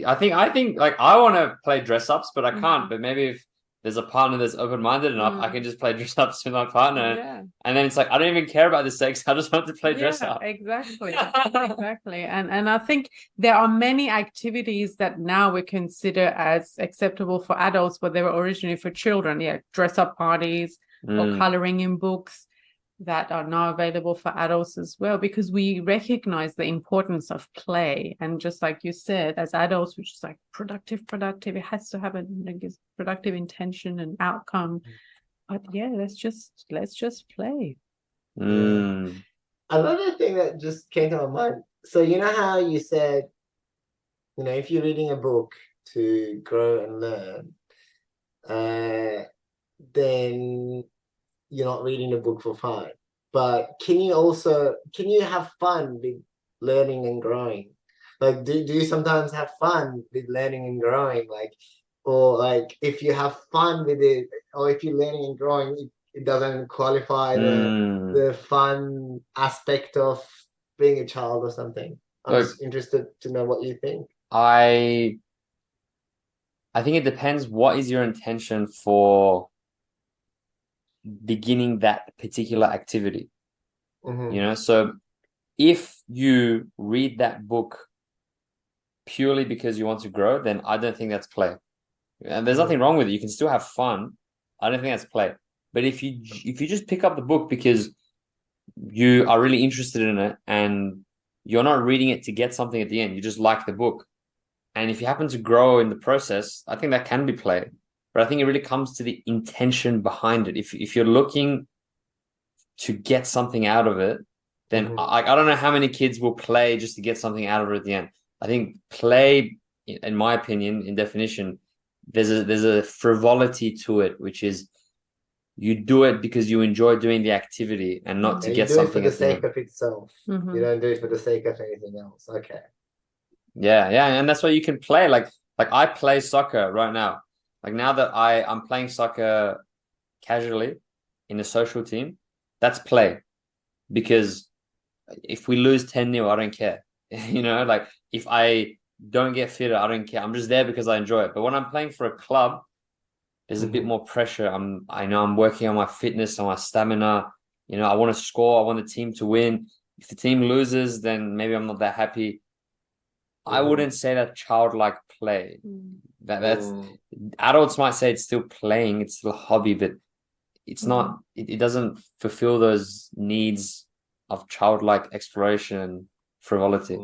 I think like I want to play dress ups, but I can't. But maybe if there's a partner that's open minded enough, I can just play dress ups with my partner. And then it's like, I don't even care about the sex. I just want to play dress up. Exactly. Exactly. And I think there are many activities that now we consider as acceptable for adults, but they were originally for children. Yeah, dress up parties or coloring in books. that are now available for adults as well, because we recognize the importance of play. And just like you said, as adults, which is like productive, it has to have a productive intention and outcome. But yeah, let's just play. Another thing that just came to my mind. So you know how you said, if you're reading a book to grow and learn, then you're not reading the book for fun. But can you have fun with learning and growing? Like, do you sometimes have fun with learning and growing? Like, or like if you have fun with it, or if you're learning and growing, it doesn't qualify the fun aspect of being a child or something. I'm just interested to know what you think. I think it depends. What is your intention for beginning that particular activity? So if you read that book purely because you want to grow, then I don't think that's play. And there's nothing wrong with it. You can still have fun. I don't think that's play. But if you just pick up the book because you are really interested in it and you're not reading it to get something at the end, you just like the book, and if you happen to grow in the process, I think that can be play. But I think it really comes to the intention behind it. If you're looking to get something out of it, then I don't know how many kids will play just to get something out of it at the end. I think play, in my opinion, in definition, there's a frivolity to it, which is you do it because you enjoy doing the activity and not to get something for the sake of itself. You don't do it for the sake of anything else. Okay. Yeah, and that's why you can play. Like I play soccer right now. Like now that I'm playing soccer casually in a social team, that's play. Because if we lose 10-0, I don't care. Like if I don't get fitter, I don't care. I'm just there because I enjoy it. But when I'm playing for a club, there's a bit more pressure. I know I'm working on my fitness, on my stamina. I want to score. I want the team to win. If the team loses, then maybe I'm not that happy. I wouldn't say that childlike play. That's adults might say it's still playing, it's still a hobby, but it's not. It doesn't fulfill those needs of childlike exploration and frivolity.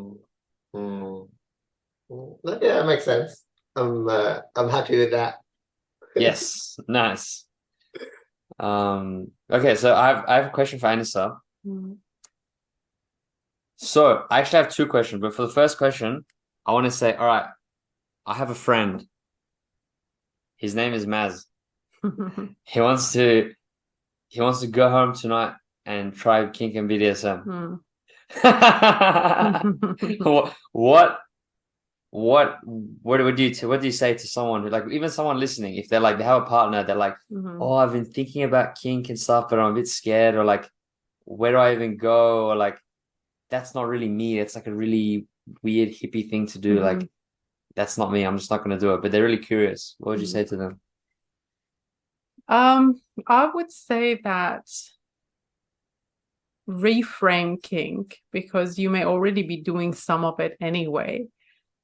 Yeah, that makes sense. I'm happy with that. Yes, nice. Okay, so I have a question for Anisa. So I actually have two questions, but for the first question, I want to say, all right, I have a friend. His name is Maz. He wants to go home tonight and try Kink and BDSM. What do you say to someone who, like, even someone listening, if they're like, they have a partner, they're like, oh, I've been thinking about kink and stuff, but I'm a bit scared, or like, where do I even go? Or like, that's not really me. It's like a really weird hippie thing to do. Like, that's not me. I'm just not going to do it. But they're really curious. What would you say to them? I would say that reframe kink, because you may already be doing some of it anyway.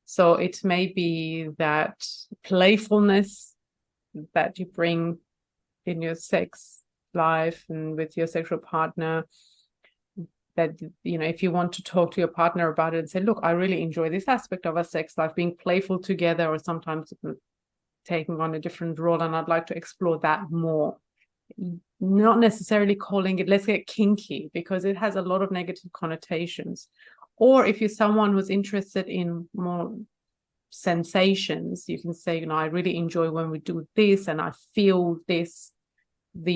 So it may be that playfulness that you bring in your sex life and with your sexual partner, that, if you want to talk to your partner about it and say, look, I really enjoy this aspect of our sex life, being playful together, or sometimes taking on a different role, and I'd like to explore that more. Not necessarily calling it, let's get kinky, because it has a lot of negative connotations. Or if you're someone who's interested in more sensations, you can say, I really enjoy when we do this, and I feel these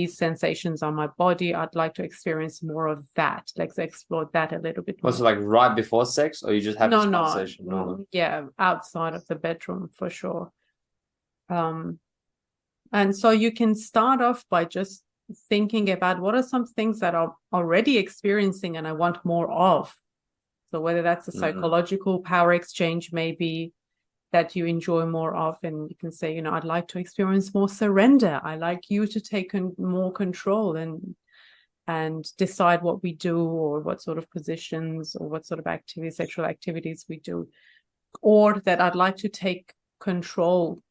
sensations on my body. I'd like to experience more of that. Let's explore that a little bit more. Was it like right before sex, or you just have this conversation? No, yeah, outside of the bedroom for sure. And so you can start off by just thinking about what are some things that I'm already experiencing and I want more of. So whether that's a psychological power exchange, maybe, that you enjoy more of, and you can say, I'd like to experience more surrender. I like you to take more control and decide what we do, or what sort of positions, or what sort of activities, sexual activities we do. Or that I'd like to take control.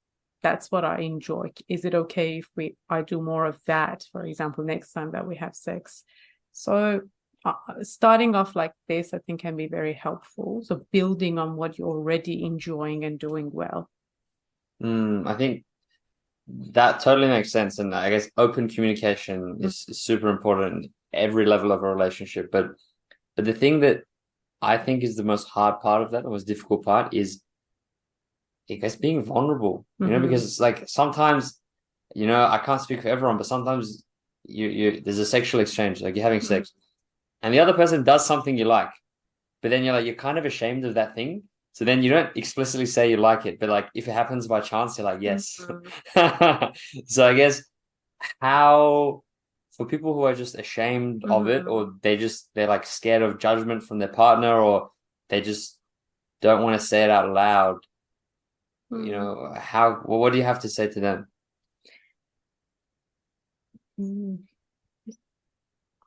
That's what I enjoy. Is it okay if I do more of that, for example, next time that we have sex? So starting off like this, I think, can be very helpful. So building on what you're already enjoying and doing well. I think that totally makes sense. And I guess open communication is super important at every level of a relationship. But the thing that I think is the most hard part of that, the most difficult part, is I guess being vulnerable, because it's like sometimes, I can't speak for everyone, but sometimes you there's a sexual exchange, like you're having sex and the other person does something you like, but then you're kind of ashamed of that thing. So then you don't explicitly say you like it, but like if it happens by chance, you're like, yes. So I guess how for people who are just ashamed of it, or they're like scared of judgment from their partner, or they just don't want to say it out loud, what do you have to say to them?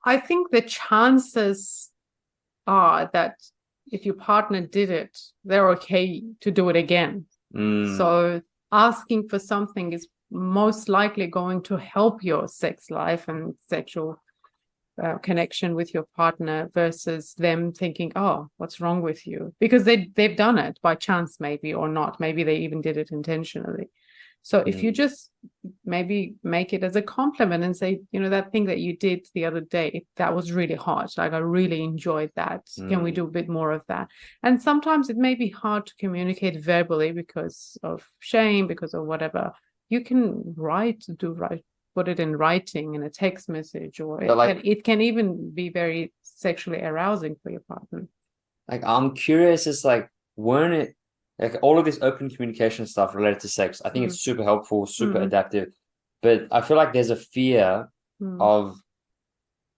I think the chances are that if your partner did it, they're okay to do it again. So asking for something is most likely going to help your sex life and sexual connection with your partner, versus them thinking, oh, what's wrong with you? Because they've done it by chance, maybe, or not. Maybe they even did it intentionally. So if you just maybe make it as a compliment and say, that thing that you did the other day, that was really hot. Like, I really enjoyed that. Can we do a bit more of that? And sometimes it may be hard to communicate verbally because of shame, because of whatever. You can put it in writing in a text message, or it can even be very sexually arousing for your partner. Like, I'm curious, it's like, weren't it like all of this open communication stuff related to sex? I think it's super helpful, super adaptive, but I feel like there's a fear of,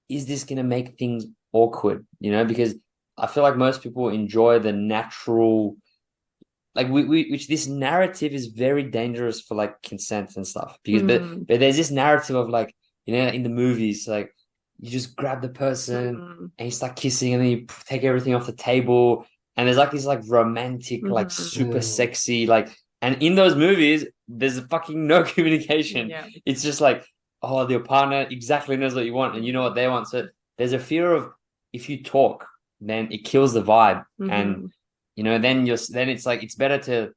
is this going to make things awkward? Because I feel like most people enjoy the natural, like which this narrative is very dangerous for like consent and stuff, because but there's this narrative of like, in the movies, like you just grab the person and you start kissing and then you take everything off the table, and there's like this like romantic like super sexy like, and in those movies there's fucking no communication. It's just like, oh, your partner exactly knows what you want and you know what they want. So there's a fear of, if you talk, then it kills the vibe. And then it's like, it's better to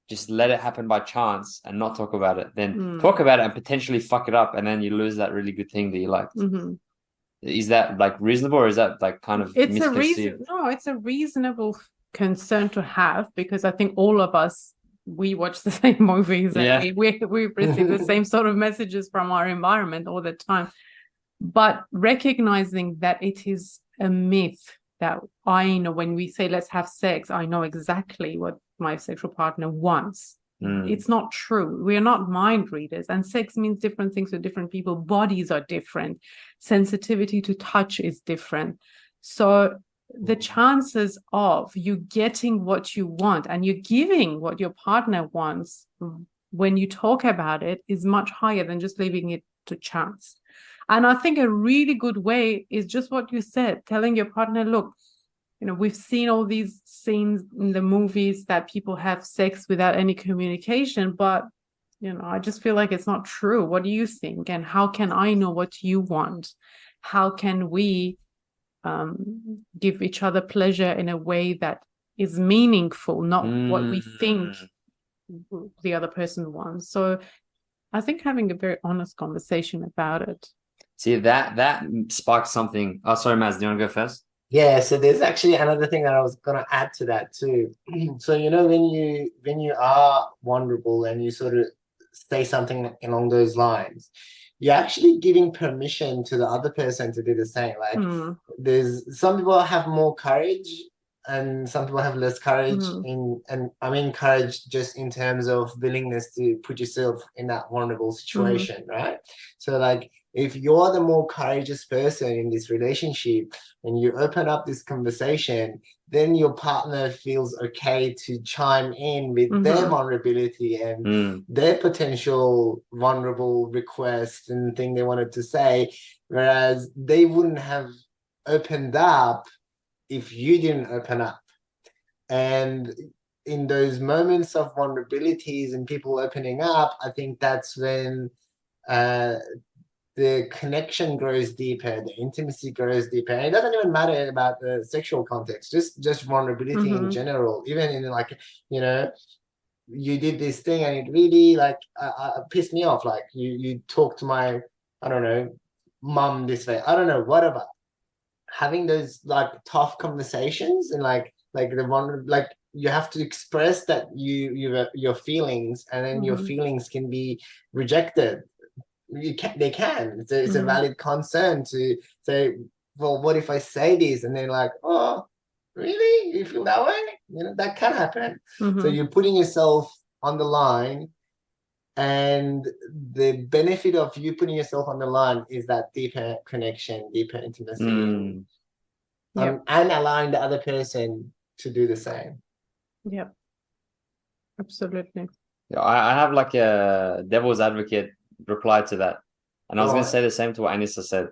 just let it happen by chance and not talk about it than talk about it and potentially fuck it up, and then you lose that really good thing that you liked. Is that like reasonable, or is that like kind of misconceived? It's a reasonable concern to have, because I think all of us, we watch the same movies and we receive the same sort of messages from our environment all the time. But recognizing that it is a myth, that I know when we say let's have sex, I know exactly what my sexual partner wants. It's not true. We are not mind readers, and sex means different things to different people. Bodies are different. Sensitivity to touch is different. So the chances of you getting what you want and you giving what your partner wants when you talk about it is much higher than just leaving it to chance. And I think a really good way is just what you said, telling your partner, look, we've seen all these scenes in the movies that people have sex without any communication, but, I just feel like it's not true. What do you think? And how can I know what you want? How can we give each other pleasure in a way that is meaningful, not what we think the other person wants? So I think having a very honest conversation about it. See, that sparked something. Oh, sorry, Maz, do you want to go first? Yeah, so there's actually another thing that I was gonna add to that too. So when you are vulnerable and you sort of say something along those lines, you're actually giving permission to the other person to do the same. Like there's some people have more courage and some people have less courage and I mean courage just in terms of willingness to put yourself in that vulnerable situation, right? So like, if you're the more courageous person in this relationship and you open up this conversation, then your partner feels okay to chime in with their vulnerability and their potential vulnerable request and thing they wanted to say, whereas they wouldn't have opened up if you didn't open up. And in those moments of vulnerabilities and people opening up, I think that's when the connection grows deeper, the intimacy grows deeper. And it doesn't even matter about the sexual context, just vulnerability in general, even in like, you know, you did this thing and it really like pissed me off. Like you talk to my, I don't know, mum this way, I don't know, whatever. Having those like tough conversations and like the one, like you have to express that your feelings, and then your feelings can be rejected. They can. It's a valid concern to say, well, what if I say this? And they're like, oh, really? You feel that way? You know, that can happen. So you're putting yourself on the line, and the benefit of you putting yourself on the line is that deeper connection, deeper intimacy, and allowing the other person to do the same. Yep. Absolutely. Yeah, I have like a devil's advocate reply to that. And I was going to say the same to what Anisa said.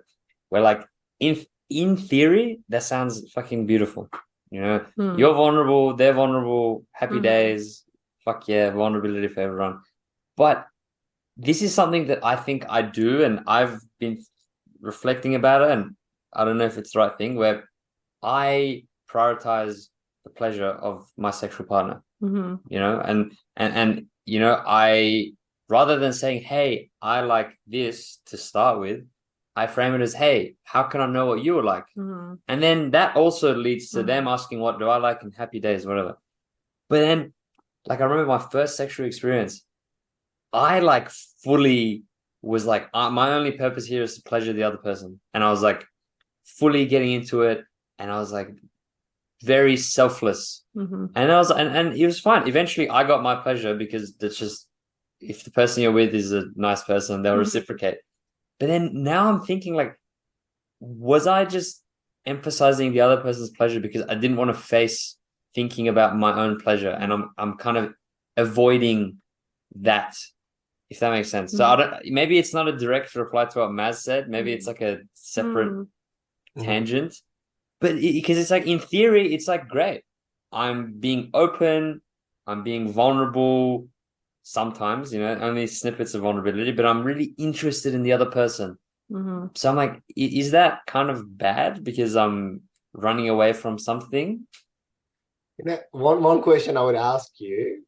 Where like, in theory, that sounds fucking beautiful. You know, you're vulnerable, they're vulnerable, happy days, fuck yeah, vulnerability for everyone. But this is something that I think I do, and I've been reflecting about it, and I don't know if it's the right thing, where I prioritize the pleasure of my sexual partner. You know, and you know, I, rather than saying, hey, I like this to start with, I frame it as, hey, how can I know what you would like? And then that also leads to them asking, what do I like in happy days, whatever. But then, like, I remember my first sexual experience, I like fully was like, my only purpose here is to pleasure the other person. And I was like fully getting into it. And I was like very selfless. And I was, and it was fine. Eventually I got my pleasure, because that's just, if the person you're with is a nice person, they'll reciprocate. But then now I'm thinking, like, was I just emphasizing the other person's pleasure because I didn't want to face thinking about my own pleasure, and I'm kind of avoiding that, if that makes sense. So I don't, maybe it's not a direct reply to what Maz said. Maybe it's like a separate tangent. But because it's like, in theory, it's like, great, I'm being open, I'm being vulnerable. Sometimes, you know, only snippets of vulnerability, but I'm really interested in the other person. So I'm like, is that kind of bad because I'm running away from something? You know, one question I would ask you,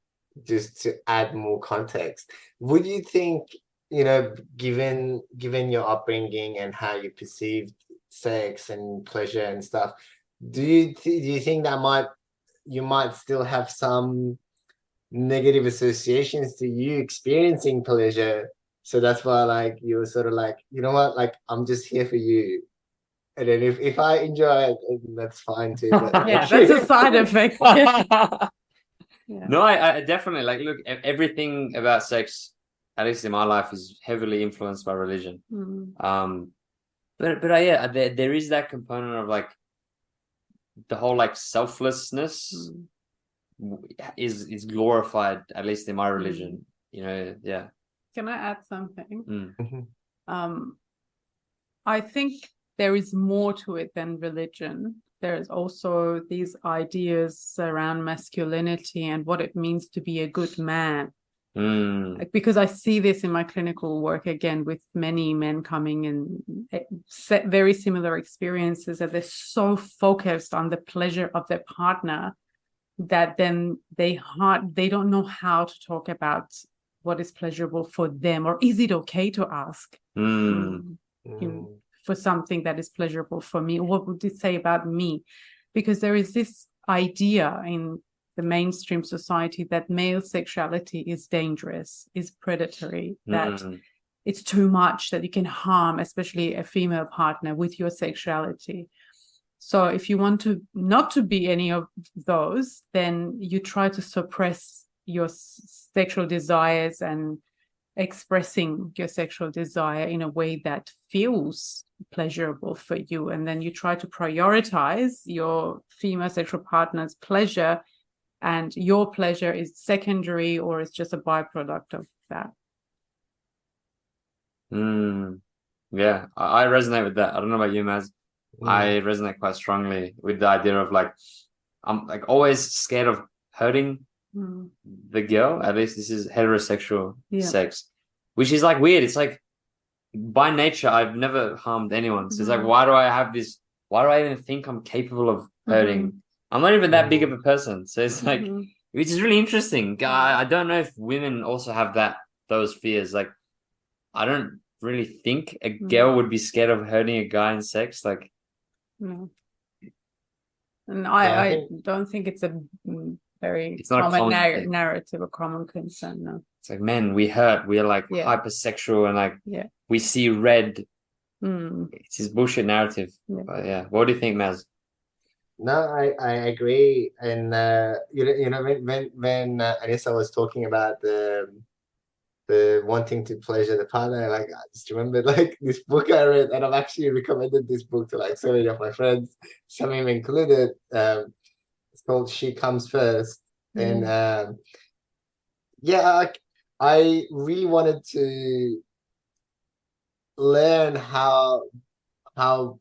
just to add more context, would you think, you know, given your upbringing and how you perceived sex and pleasure and stuff, do you think that you might still have some negative associations to you experiencing pleasure? So that's why, like, you were sort of like, you know what, like, I'm just here for you, and then if I enjoy it, that's fine too. But yeah, that's a side effect. No, I definitely, like, look, everything about sex, at least in my life, is heavily influenced by religion. But yeah, there is that component of like the whole like selflessness is glorified, at least in my religion. You know, yeah. Can I add something? I think there is more to it than religion. There is also these ideas around masculinity and what it means to be a good man. Like, because I see this in my clinical work again with many men coming in very similar experiences, that they're so focused on the pleasure of their partner that then they don't know how to talk about what is pleasurable for them, or is it okay to ask for something that is pleasurable for me? What would it say about me? Because there is this idea in the mainstream society that male sexuality is dangerous, is predatory, that it's too much, that you can harm, especially a female partner, with your sexuality. So if you want to not to be any of those, then you try to suppress your sexual desires and expressing your sexual desire in a way that feels pleasurable for you. And then you try to prioritize your female sexual partner's pleasure, and your pleasure is secondary, or it's just a byproduct of that. Yeah, I resonate with that. I don't know about you, Maz. I resonate quite strongly with the idea of like, I'm like always scared of hurting the girl. At least this is heterosexual sex, which is like weird. It's like, by nature, I've never harmed anyone. So it's like, Mhm. why do I have this? Why do I even think I'm capable of hurting? I'm not even that big of a person. So it's like, Mhm. which is really interesting. I don't know if women also have those fears. Like, I don't really think a girl would be scared of hurting a guy in sex. Like, No. And No, I I think don't think it's a very it's not a common common thing. narrative or common concern. No. It's like, men, we hurt. We're like Yeah. hypersexual and like Yeah. we see red. Mm. It's his bullshit narrative. Yeah. But yeah, what do you think, Maz? no, I agree. And when Anissa was talking about the wanting to pleasure the partner, like I just remembered like this book I read, and I've actually recommended this book to like so many of my friends, Samim included. It's called She Comes First. And yeah, I really wanted to learn how how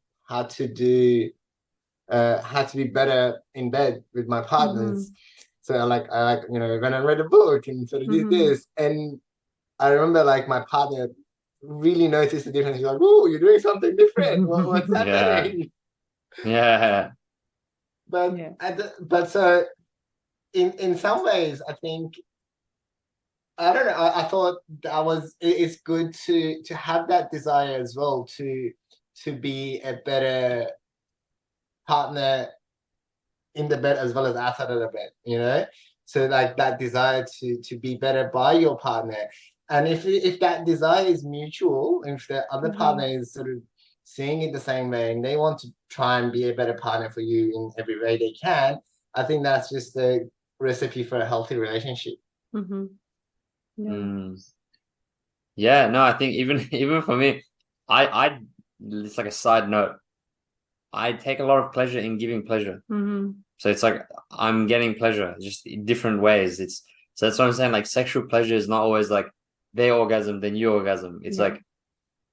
to do how to be better in bed with my partners. So I went and read a book and sort of did this. And I remember like my partner really noticed the difference. She's like, "Oh, you're doing something different. What's happening?" Yeah. But Yeah. but so in some ways, I think I don't know. I thought it's good to have that desire as well to be a better partner in the bed as well as outside of the bed, you know? So like that desire to be better by your partner. And if that desire is mutual, if the other partner is sort of seeing it the same way and they want to try and be a better partner for you in every way they can, I think that's just the recipe for a healthy relationship. Yeah. Yeah, no, I think even for me, I it's like a side note. I take a lot of pleasure in giving pleasure. So it's like I'm getting pleasure just in different ways. So that's what I'm saying. Like sexual pleasure is not always like they orgasm, then you orgasm. It's like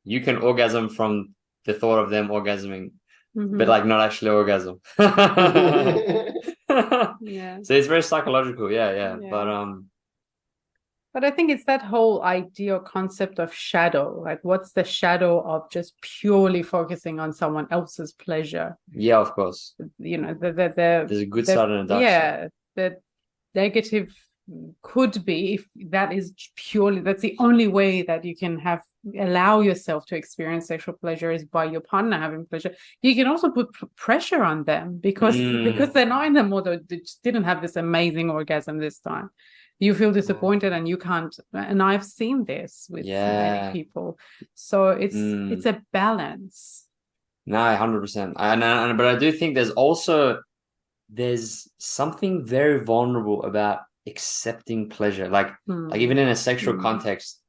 you can orgasm from the thought of them orgasming, but like not actually orgasm. Yeah. So it's very psychological. Yeah. But I think it's that whole idea or concept of shadow. Like, what's the shadow of just purely focusing on someone else's pleasure? Yeah, of course. You know, There's a good side and a dark side. The negative could be if that is purely, that's the only way that you can allow yourself to experience sexual pleasure is by your partner having pleasure. You can also put pressure on them because they're not in the mood, they just didn't have this amazing orgasm this time. You feel disappointed and you can't, and I've seen this with many people. So it's a balance. No, 100%. But I do think there's something very vulnerable about accepting pleasure. Like even in a sexual context,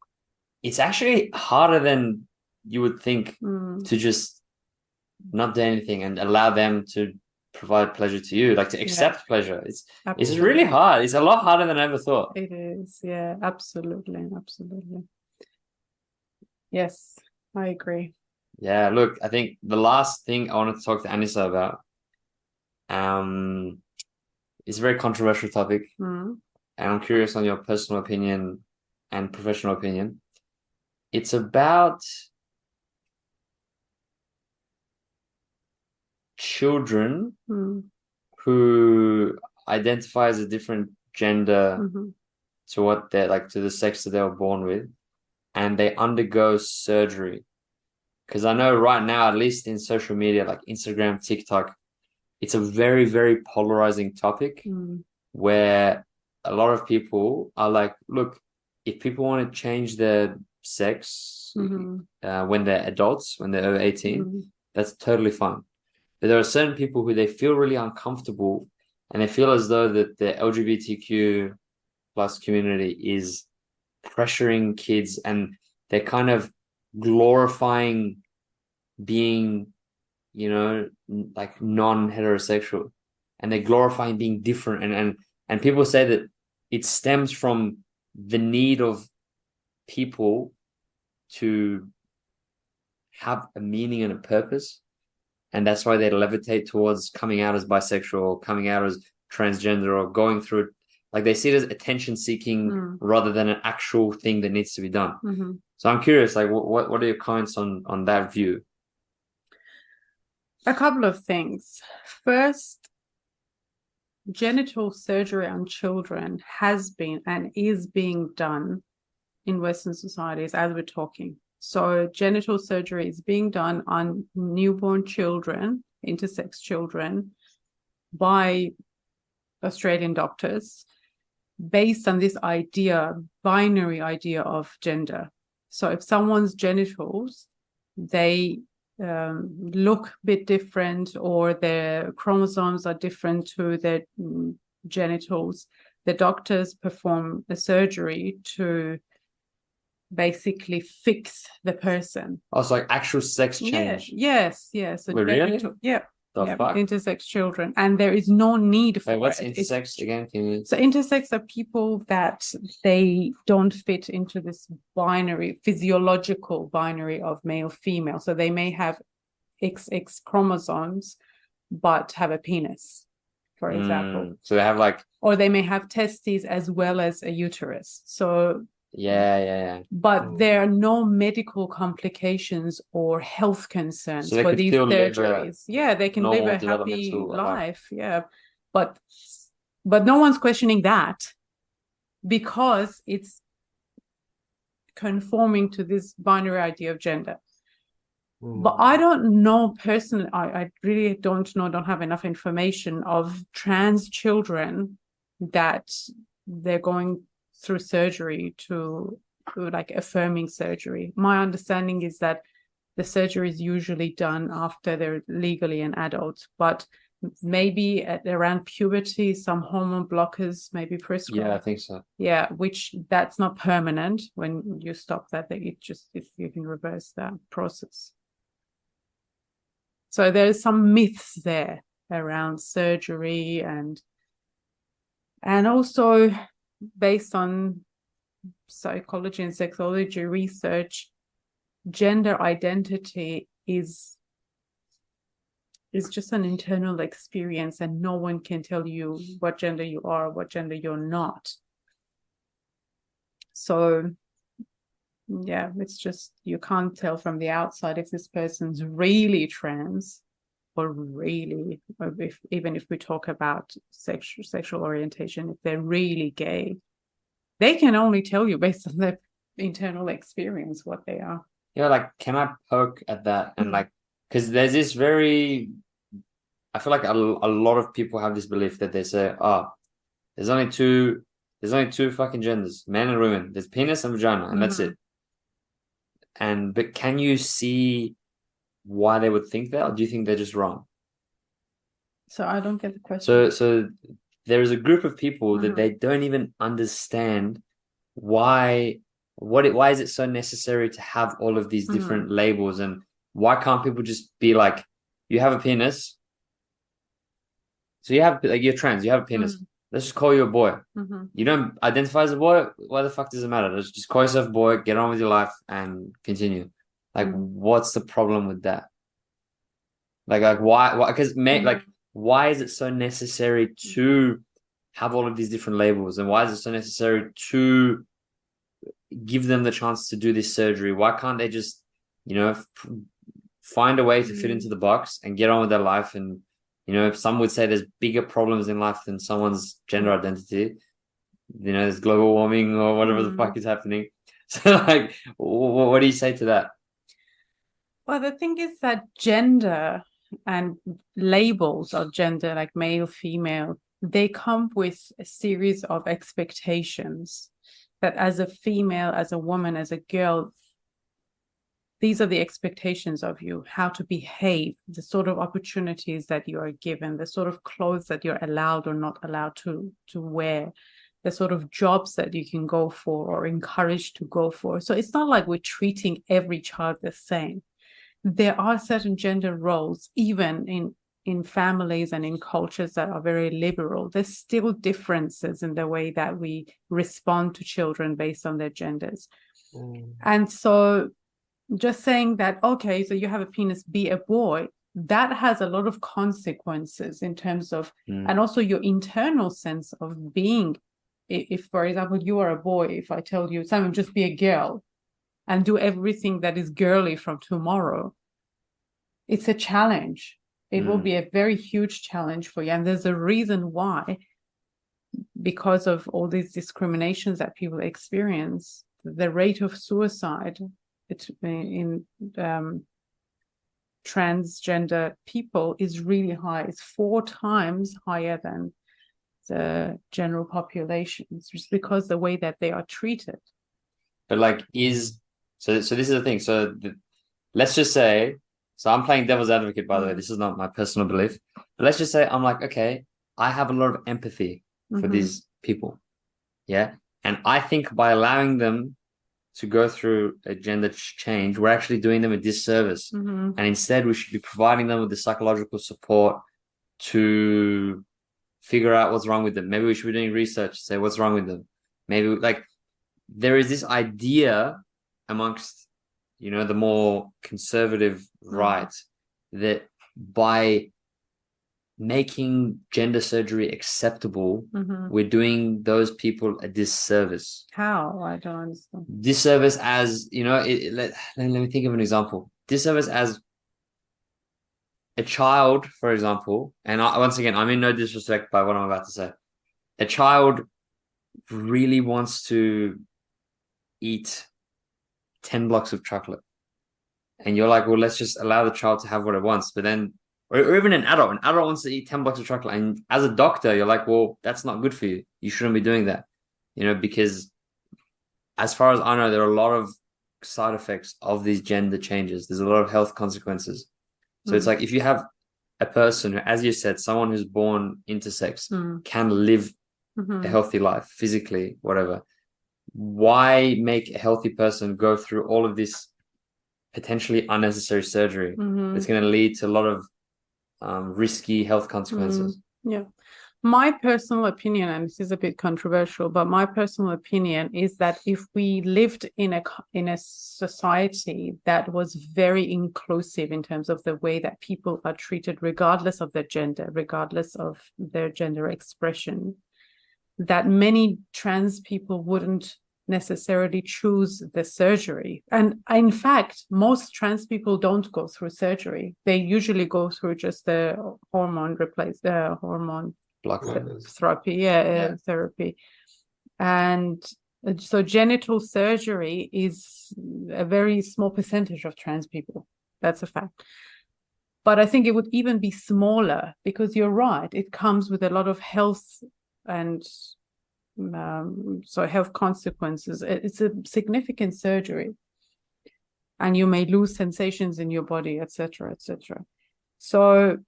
it's actually harder than you would think to just not do anything and allow them to provide pleasure to you, like to accept pleasure. It's really hard. It's a lot harder than I ever thought. It is, yeah, absolutely. Yes, I agree. Yeah, look, I think the last thing I wanted to talk to Anisa about is a very controversial topic. And I'm curious on your personal opinion and professional opinion. It's about children who identify as a different gender to what they're like, to the sex that they were born with, and they undergo surgery. Because I know right now, at least in social media like Instagram, TikTok, it's a very, very polarizing topic where a lot of people are like, look, if people want to change their sex when they're adults, when they're over 18, that's totally fine. But there are certain people who they feel really uncomfortable and they feel as though that the LGBTQ plus community is pressuring kids and they're kind of glorifying being, like non-heterosexual, and they're glorifying being different. And people say that it stems from the need of people to have a meaning and a purpose. And that's why they levitate towards coming out as bisexual or coming out as transgender or going through, like they see it as attention seeking rather than an actual thing that needs to be done. So I'm curious, like, what are your comments on that view? A couple of things. First, genital surgery on children has been and is being done in Western societies as we're talking. So genital surgery is being done on newborn children, intersex children, by Australian doctors based on this binary idea of gender. So if someone's genitals, they look a bit different, or their chromosomes are different to their genitals, the doctors perform a surgery to basically fix the person. Oh, it's like actual sex change. Yes. So Wait, really? Fuck? Intersex children, and there is no need for what's it. Intersex again? So intersex are people that they don't fit into this physiological binary of male female. So they may have XX chromosomes but have a penis, for example. So they have like, or they may have testes as well as a uterus. So yeah. But there are no medical complications or health concerns So they for could these still live surgeries. They can live a happy developmental life. But no one's questioning that, because it's conforming to this binary idea of gender. But I don't know personally, I really don't have enough information of trans children that they're going through surgery to like affirming surgery. My understanding is that the surgery is usually done after they're legally an adult, but maybe at around puberty, some hormone blockers may be prescribed. Yeah, I think so. Yeah, which that's not permanent. When you stop that, if you can reverse that process. So there's some myths there around surgery, and also based on psychology and sexology research, gender identity is just an internal experience, and no one can tell you what gender you are, what gender you're not. So yeah, it's just, you can't tell from the outside if this person's really trans even if we talk about sexual orientation, if they're really gay. They can only tell you based on their internal experience what they are. Yeah, like, can I poke at that? And like, because there's this I feel like a lot of people have this belief that they say, there's only two fucking genders, men and women. There's penis and vagina, and that's it. But can you see why they would think that, or do you think they're just wrong? So I don't get the question. So there is a group of people that they don't even understand why is it so necessary to have all of these different labels, and why can't people just be like, you have a penis, so you have, like, you're trans, you have a penis, let's just call you a boy. You don't identify as a boy, why the fuck does it matter? Let's just call yourself a boy, get on with your life and continue. Like, what's the problem with that? Like why? Because like, why is it so necessary to have all of these different labels, and why is it so necessary to give them the chance to do this surgery? Why can't they just, find a way to fit into the box and get on with their life? And if some would say there's bigger problems in life than someone's gender identity, there's global warming or whatever the fuck is happening. So like, what do you say to that? Well, the thing is that gender and labels of gender, like male, female, they come with a series of expectations that as a female, as a woman, as a girl, these are the expectations of you, how to behave, the sort of opportunities that you are given, the sort of clothes that you're allowed or not allowed to wear, the sort of jobs that you can go for or encouraged to go for. So it's not like we're treating every child the same. There are certain gender roles, even in families and in cultures that are very liberal. There's still differences in the way that we respond to children based on their genders. And so just saying that, okay, so you have a penis, be a boy, that has a lot of consequences in terms of, and also your internal sense of being. If, for example, you are a boy, if I tell you, Samim, just be a girl, and do everything that is girly from tomorrow. It's a challenge. It will be a very huge challenge for you. And there's a reason why, because of all these discriminations that people experience, the rate of suicide in transgender people is really high. It's 4 times higher than the general population. It's just because the way that they are treated. But like, so this is the thing. So let's just say, so I'm playing devil's advocate, by the way. This is not my personal belief. But let's just say I'm like, okay, I have a lot of empathy for these people. Yeah. And I think by allowing them to go through a gender change, we're actually doing them a disservice. And instead, we should be providing them with the psychological support to figure out what's wrong with them. Maybe we should be doing research to say what's wrong with them. Maybe like there is this idea amongst, the more conservative right that by making gender surgery acceptable, we're doing those people a disservice. How? I don't understand. Disservice as, let me think of an example. Disservice as a child, for example, and once again, I mean no disrespect by what I'm about to say. A child really wants to eat 10 blocks of chocolate. And you're like, well, let's just allow the child to have what it wants. But then, or even an adult wants to eat 10 blocks of chocolate. And as a doctor, you're like, well, that's not good for you. You shouldn't be doing that. Because as far as I know, there are a lot of side effects of these gender changes. There's a lot of health consequences. So it's like, if you have a person who, as you said, someone who's born intersex can live a healthy life, physically, whatever. Why make a healthy person go through all of this potentially unnecessary surgery that's going to lead to a lot of risky health consequences? Yeah. My personal opinion, and this is a bit controversial, but my personal opinion is that if we lived in a society that was very inclusive in terms of the way that people are treated, regardless of their gender, regardless of their gender expression, that many trans people wouldn't necessarily choose the surgery. And in fact, most trans people don't go through surgery. They usually go through just the hormone therapy. And so genital surgery is a very small percentage of trans people. That's a fact. But I think it would even be smaller, because you're right, it comes with a lot of health and health consequences. It's a significant surgery, and you may lose sensations in your body, etc., etc. So,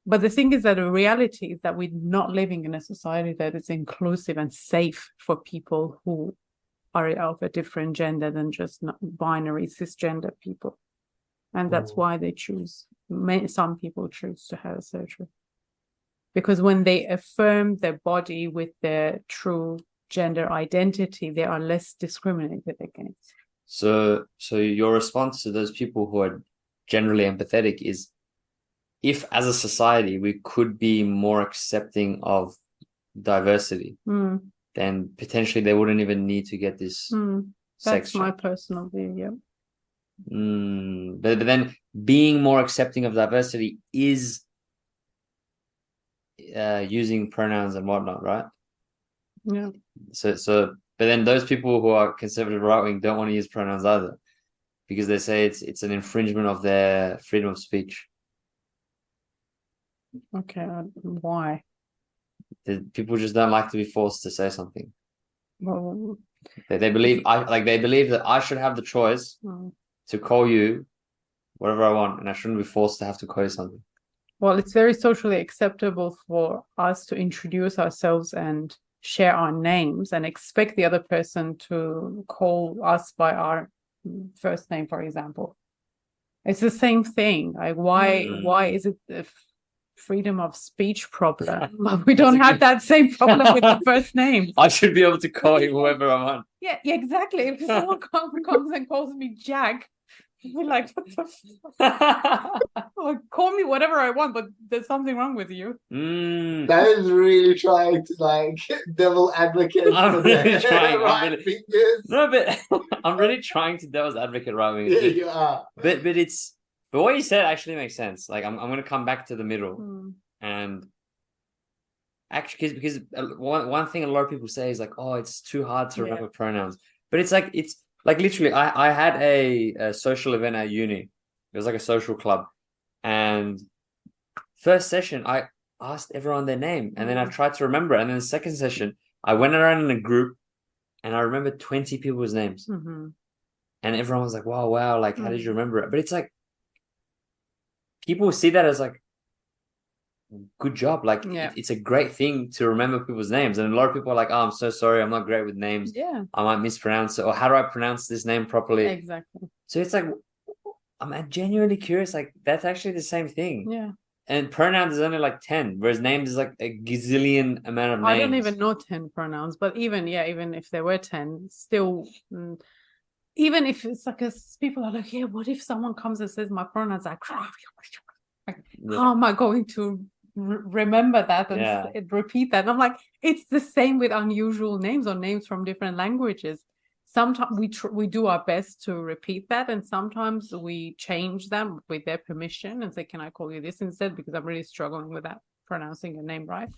but the thing is that the reality is that we're not living in a society that is inclusive and safe for people who are of a different gender than just not binary cisgender people, and that's why they choose. Some people choose to have surgery. Because when they affirm their body with their true gender identity, they are less discriminated against. So your response to those people who are generally empathetic is, if as a society we could be more accepting of diversity, then potentially they wouldn't even need to get this sex That's my personal view, yeah. But then being more accepting of diversity is using pronouns and whatnot, right? Yeah. So but then those people who are conservative right-wing don't want to use pronouns either, because they say it's an infringement of their freedom of speech. Okay, why? People just don't like to be forced to say something. Well, they believe that I should have the choice to call you whatever I want, and I shouldn't be forced to have to call you something. Well, it's very socially acceptable for us to introduce ourselves and share our names and expect the other person to call us by our first name, for example. It's the same thing. Like, why is it the freedom of speech problem? We don't have that same problem with the first name. I should be able to call you whoever I want. Yeah, exactly. If someone comes and calls me Jack, You're like, what the fuck? Call me whatever I want, but there's something wrong with you. That is really trying to like devil advocate I'm for really the trying. right fingers. No, but I'm really trying to devil's advocate right wing. Yeah, you are. But what you said actually makes sense. Like I'm gonna come back to the middle and actually because one thing a lot of people say is like, oh, it's too hard to remember pronouns. But it's like literally I had a social event at uni. It was like a social club, and first session I asked everyone their name, and then I tried to remember it. And then the second session I went around in a group, and I remembered 20 people's names, and everyone was like, "Wow! Like, how did you remember it?" But it's like people see that as like, good job. Like, it's a great thing to remember people's names, and a lot of people are like, "Oh, I'm so sorry, I'm not great with names. Yeah, I might mispronounce it, or how do I pronounce this name properly?" exactly. So it's like, I'm genuinely curious. Like, that's actually the same thing. Yeah. And pronouns is only like 10, whereas names is like a gazillion amount of names. I don't even know 10 pronouns, but even if there were 10, still, even if it's like people are like, yeah, what if someone comes and says my pronouns? Like, how am I going to remember that and repeat that? And I'm like, it's the same with unusual names or names from different languages. Sometimes we do our best to repeat that, and sometimes we change them with their permission and say, can I call you this instead, because I'm really struggling with that, pronouncing your name right.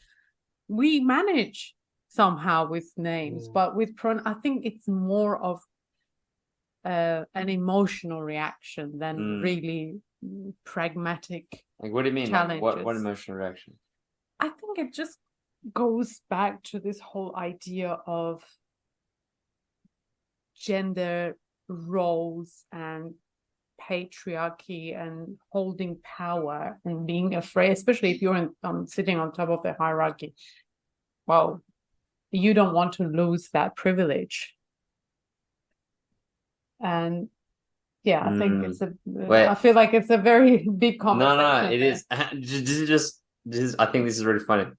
We manage somehow with names, but with I think it's more of an emotional reaction than really pragmatic. Like, what do you mean? Like, what emotional reaction? I think it just goes back to this whole idea of gender roles and patriarchy and holding power and being afraid, especially if you're sitting on top of the hierarchy. Well, you don't want to lose that privilege. And I think it's I feel like it's a very big conversation. No, it is. I think this is really funny.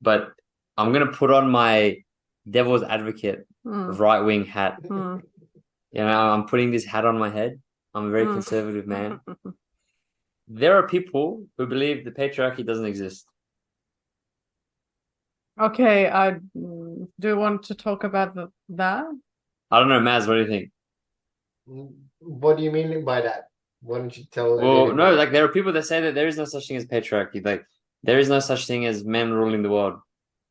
But I'm gonna put on my devil's advocate right-wing hat. I'm putting this hat on my head. I'm a very conservative man. There are people who believe the patriarchy doesn't exist. Okay, I do you want to talk about that? I don't know, Maz, what do you think? What do you mean by that? Why don't you tell? Well, no, like there are people that say that there is no such thing as patriarchy. Like there is no such thing as men ruling the world.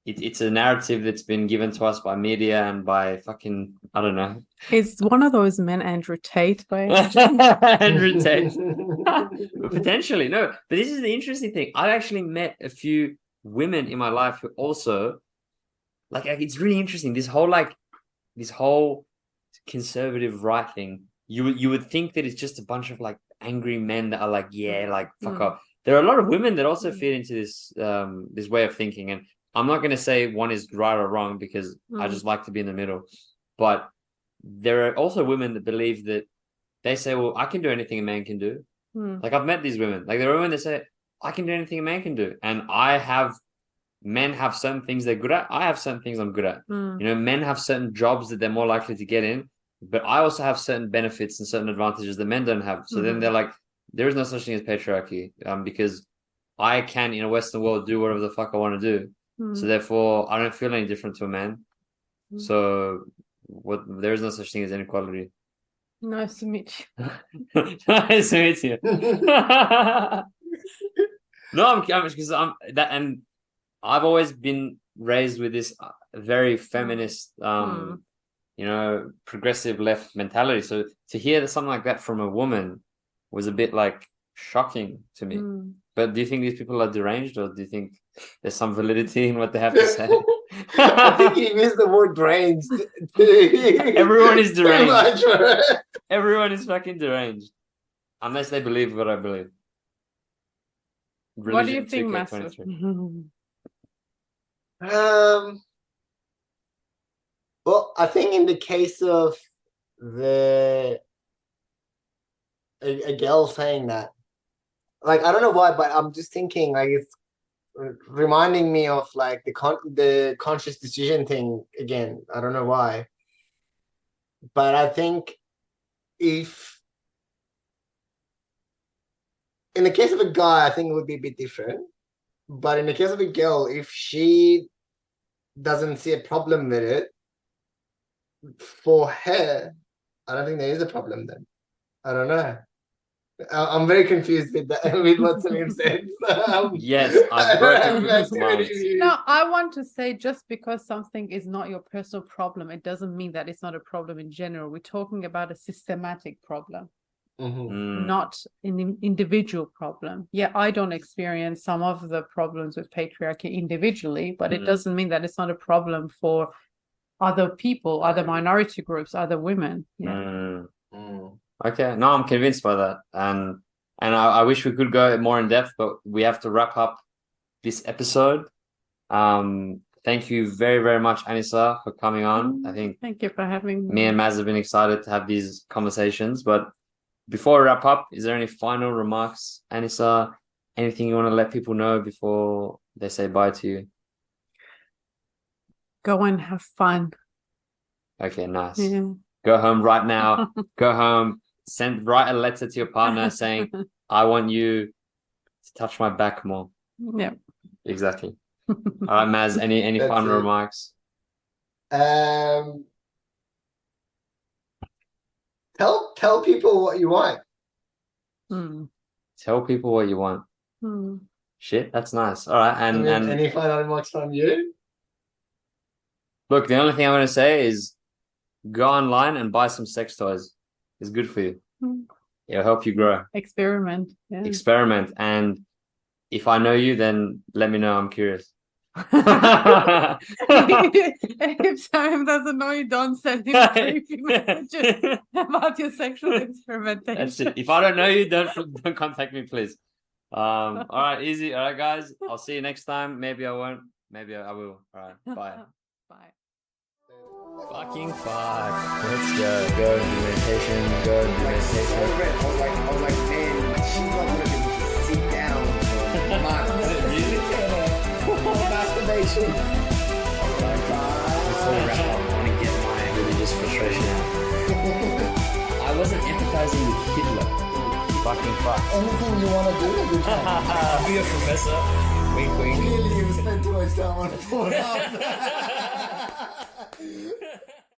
It's a narrative that's been given to us by media and by fucking, I don't know. Is one of those men Andrew Tate by Andrew Tate. Potentially, no. But this is the interesting thing. I've actually met a few women in my life who also, like it's really interesting. This whole conservative right thing. You would think that it's just a bunch of like angry men that are like, yeah, like fuck off. There are a lot of women that also fit into this way of thinking, and I'm not going to say one is right or wrong because I just like to be in the middle. But there are also women that believe that they say, well, I can do anything a man can do. Like I've met these women. Like there are women that say, I can do anything a man can do. And men have certain things they're good at. I have certain things I'm good at. Men have certain jobs that they're more likely to get in. But I also have certain benefits and certain advantages that men don't have. So then they're like, there is no such thing as patriarchy because I can, in a Western world, do whatever the fuck I want to do. So therefore, I don't feel any different to a man. So there is no such thing as inequality. Nice to meet you. Nice to meet you. No, I'm because I'm that, and I've always been raised with this very feminist, progressive left mentality. So to hear something like that from a woman was a bit like shocking to me. But do you think these people are deranged, or do you think there's some validity in what they have to say? I think he used the word deranged. Everyone is deranged. Everyone is fucking deranged. Unless they believe what I believe. What do you think, Master? Well, I think in the case of a girl saying that, like, I don't know why, but I'm just thinking like it's reminding me of like the conscious decision thing again. I don't know why, but I think if in the case of a guy, I think it would be a bit different. But in the case of a girl, if she doesn't see a problem with it, for her, I don't think there is a problem then. I don't know. I'm very confused with that, with what Samim said. Yes, I've broken people's minds. No, I want to say just because something is not your personal problem, it doesn't mean that it's not a problem in general. We're talking about a systematic problem, not an individual problem. Yeah, I don't experience some of the problems with patriarchy individually, but it doesn't mean that it's not a problem for other people, other minority groups, other women. Yeah. Okay, no, I'm convinced by that, and I wish we could go more in depth, but we have to wrap up this episode. Thank you very, very much, Anisa, for coming on. I think thank you for having me. Me and Maz have been excited to have these conversations, but before we wrap up, is there any final remarks, Anisa? Anything you want to let people know before they say bye to you? Go and have fun. Okay, nice. Yeah. Go home right now. Go home. Write a letter to your partner saying, I want you to touch my back more. Yeah. Exactly. All right, Maz, any final remarks? Tell people what you want. Tell people what you want. Shit, that's nice. All right, and any final remarks from you? Look, the only thing I'm going to say is go online and buy some sex toys. It's good for you. It'll help you grow. Experiment. Yeah. Experiment. And if I know you, then let me know. I'm curious. If Sam doesn't know you, don't send him creepy messages about your sexual experimentation. That's it. If I don't know you, don't contact me, please. All right, easy. All right, guys. I'll see you next time. Maybe I won't. Maybe I will. All right. Bye. Bye. Fucking fuck. Let's go. Go do meditation. Go do meditation. I was like, man, she's not looking to sit down for months. Really? Masturbation. Before we wrap up, I want to get my religious frustration out. I wasn't empathizing with Hitler. Fucking fuck. Anything you want to do, you can. Be a professor. Wink, wink. Clearly, you spent too much time on Pornhub.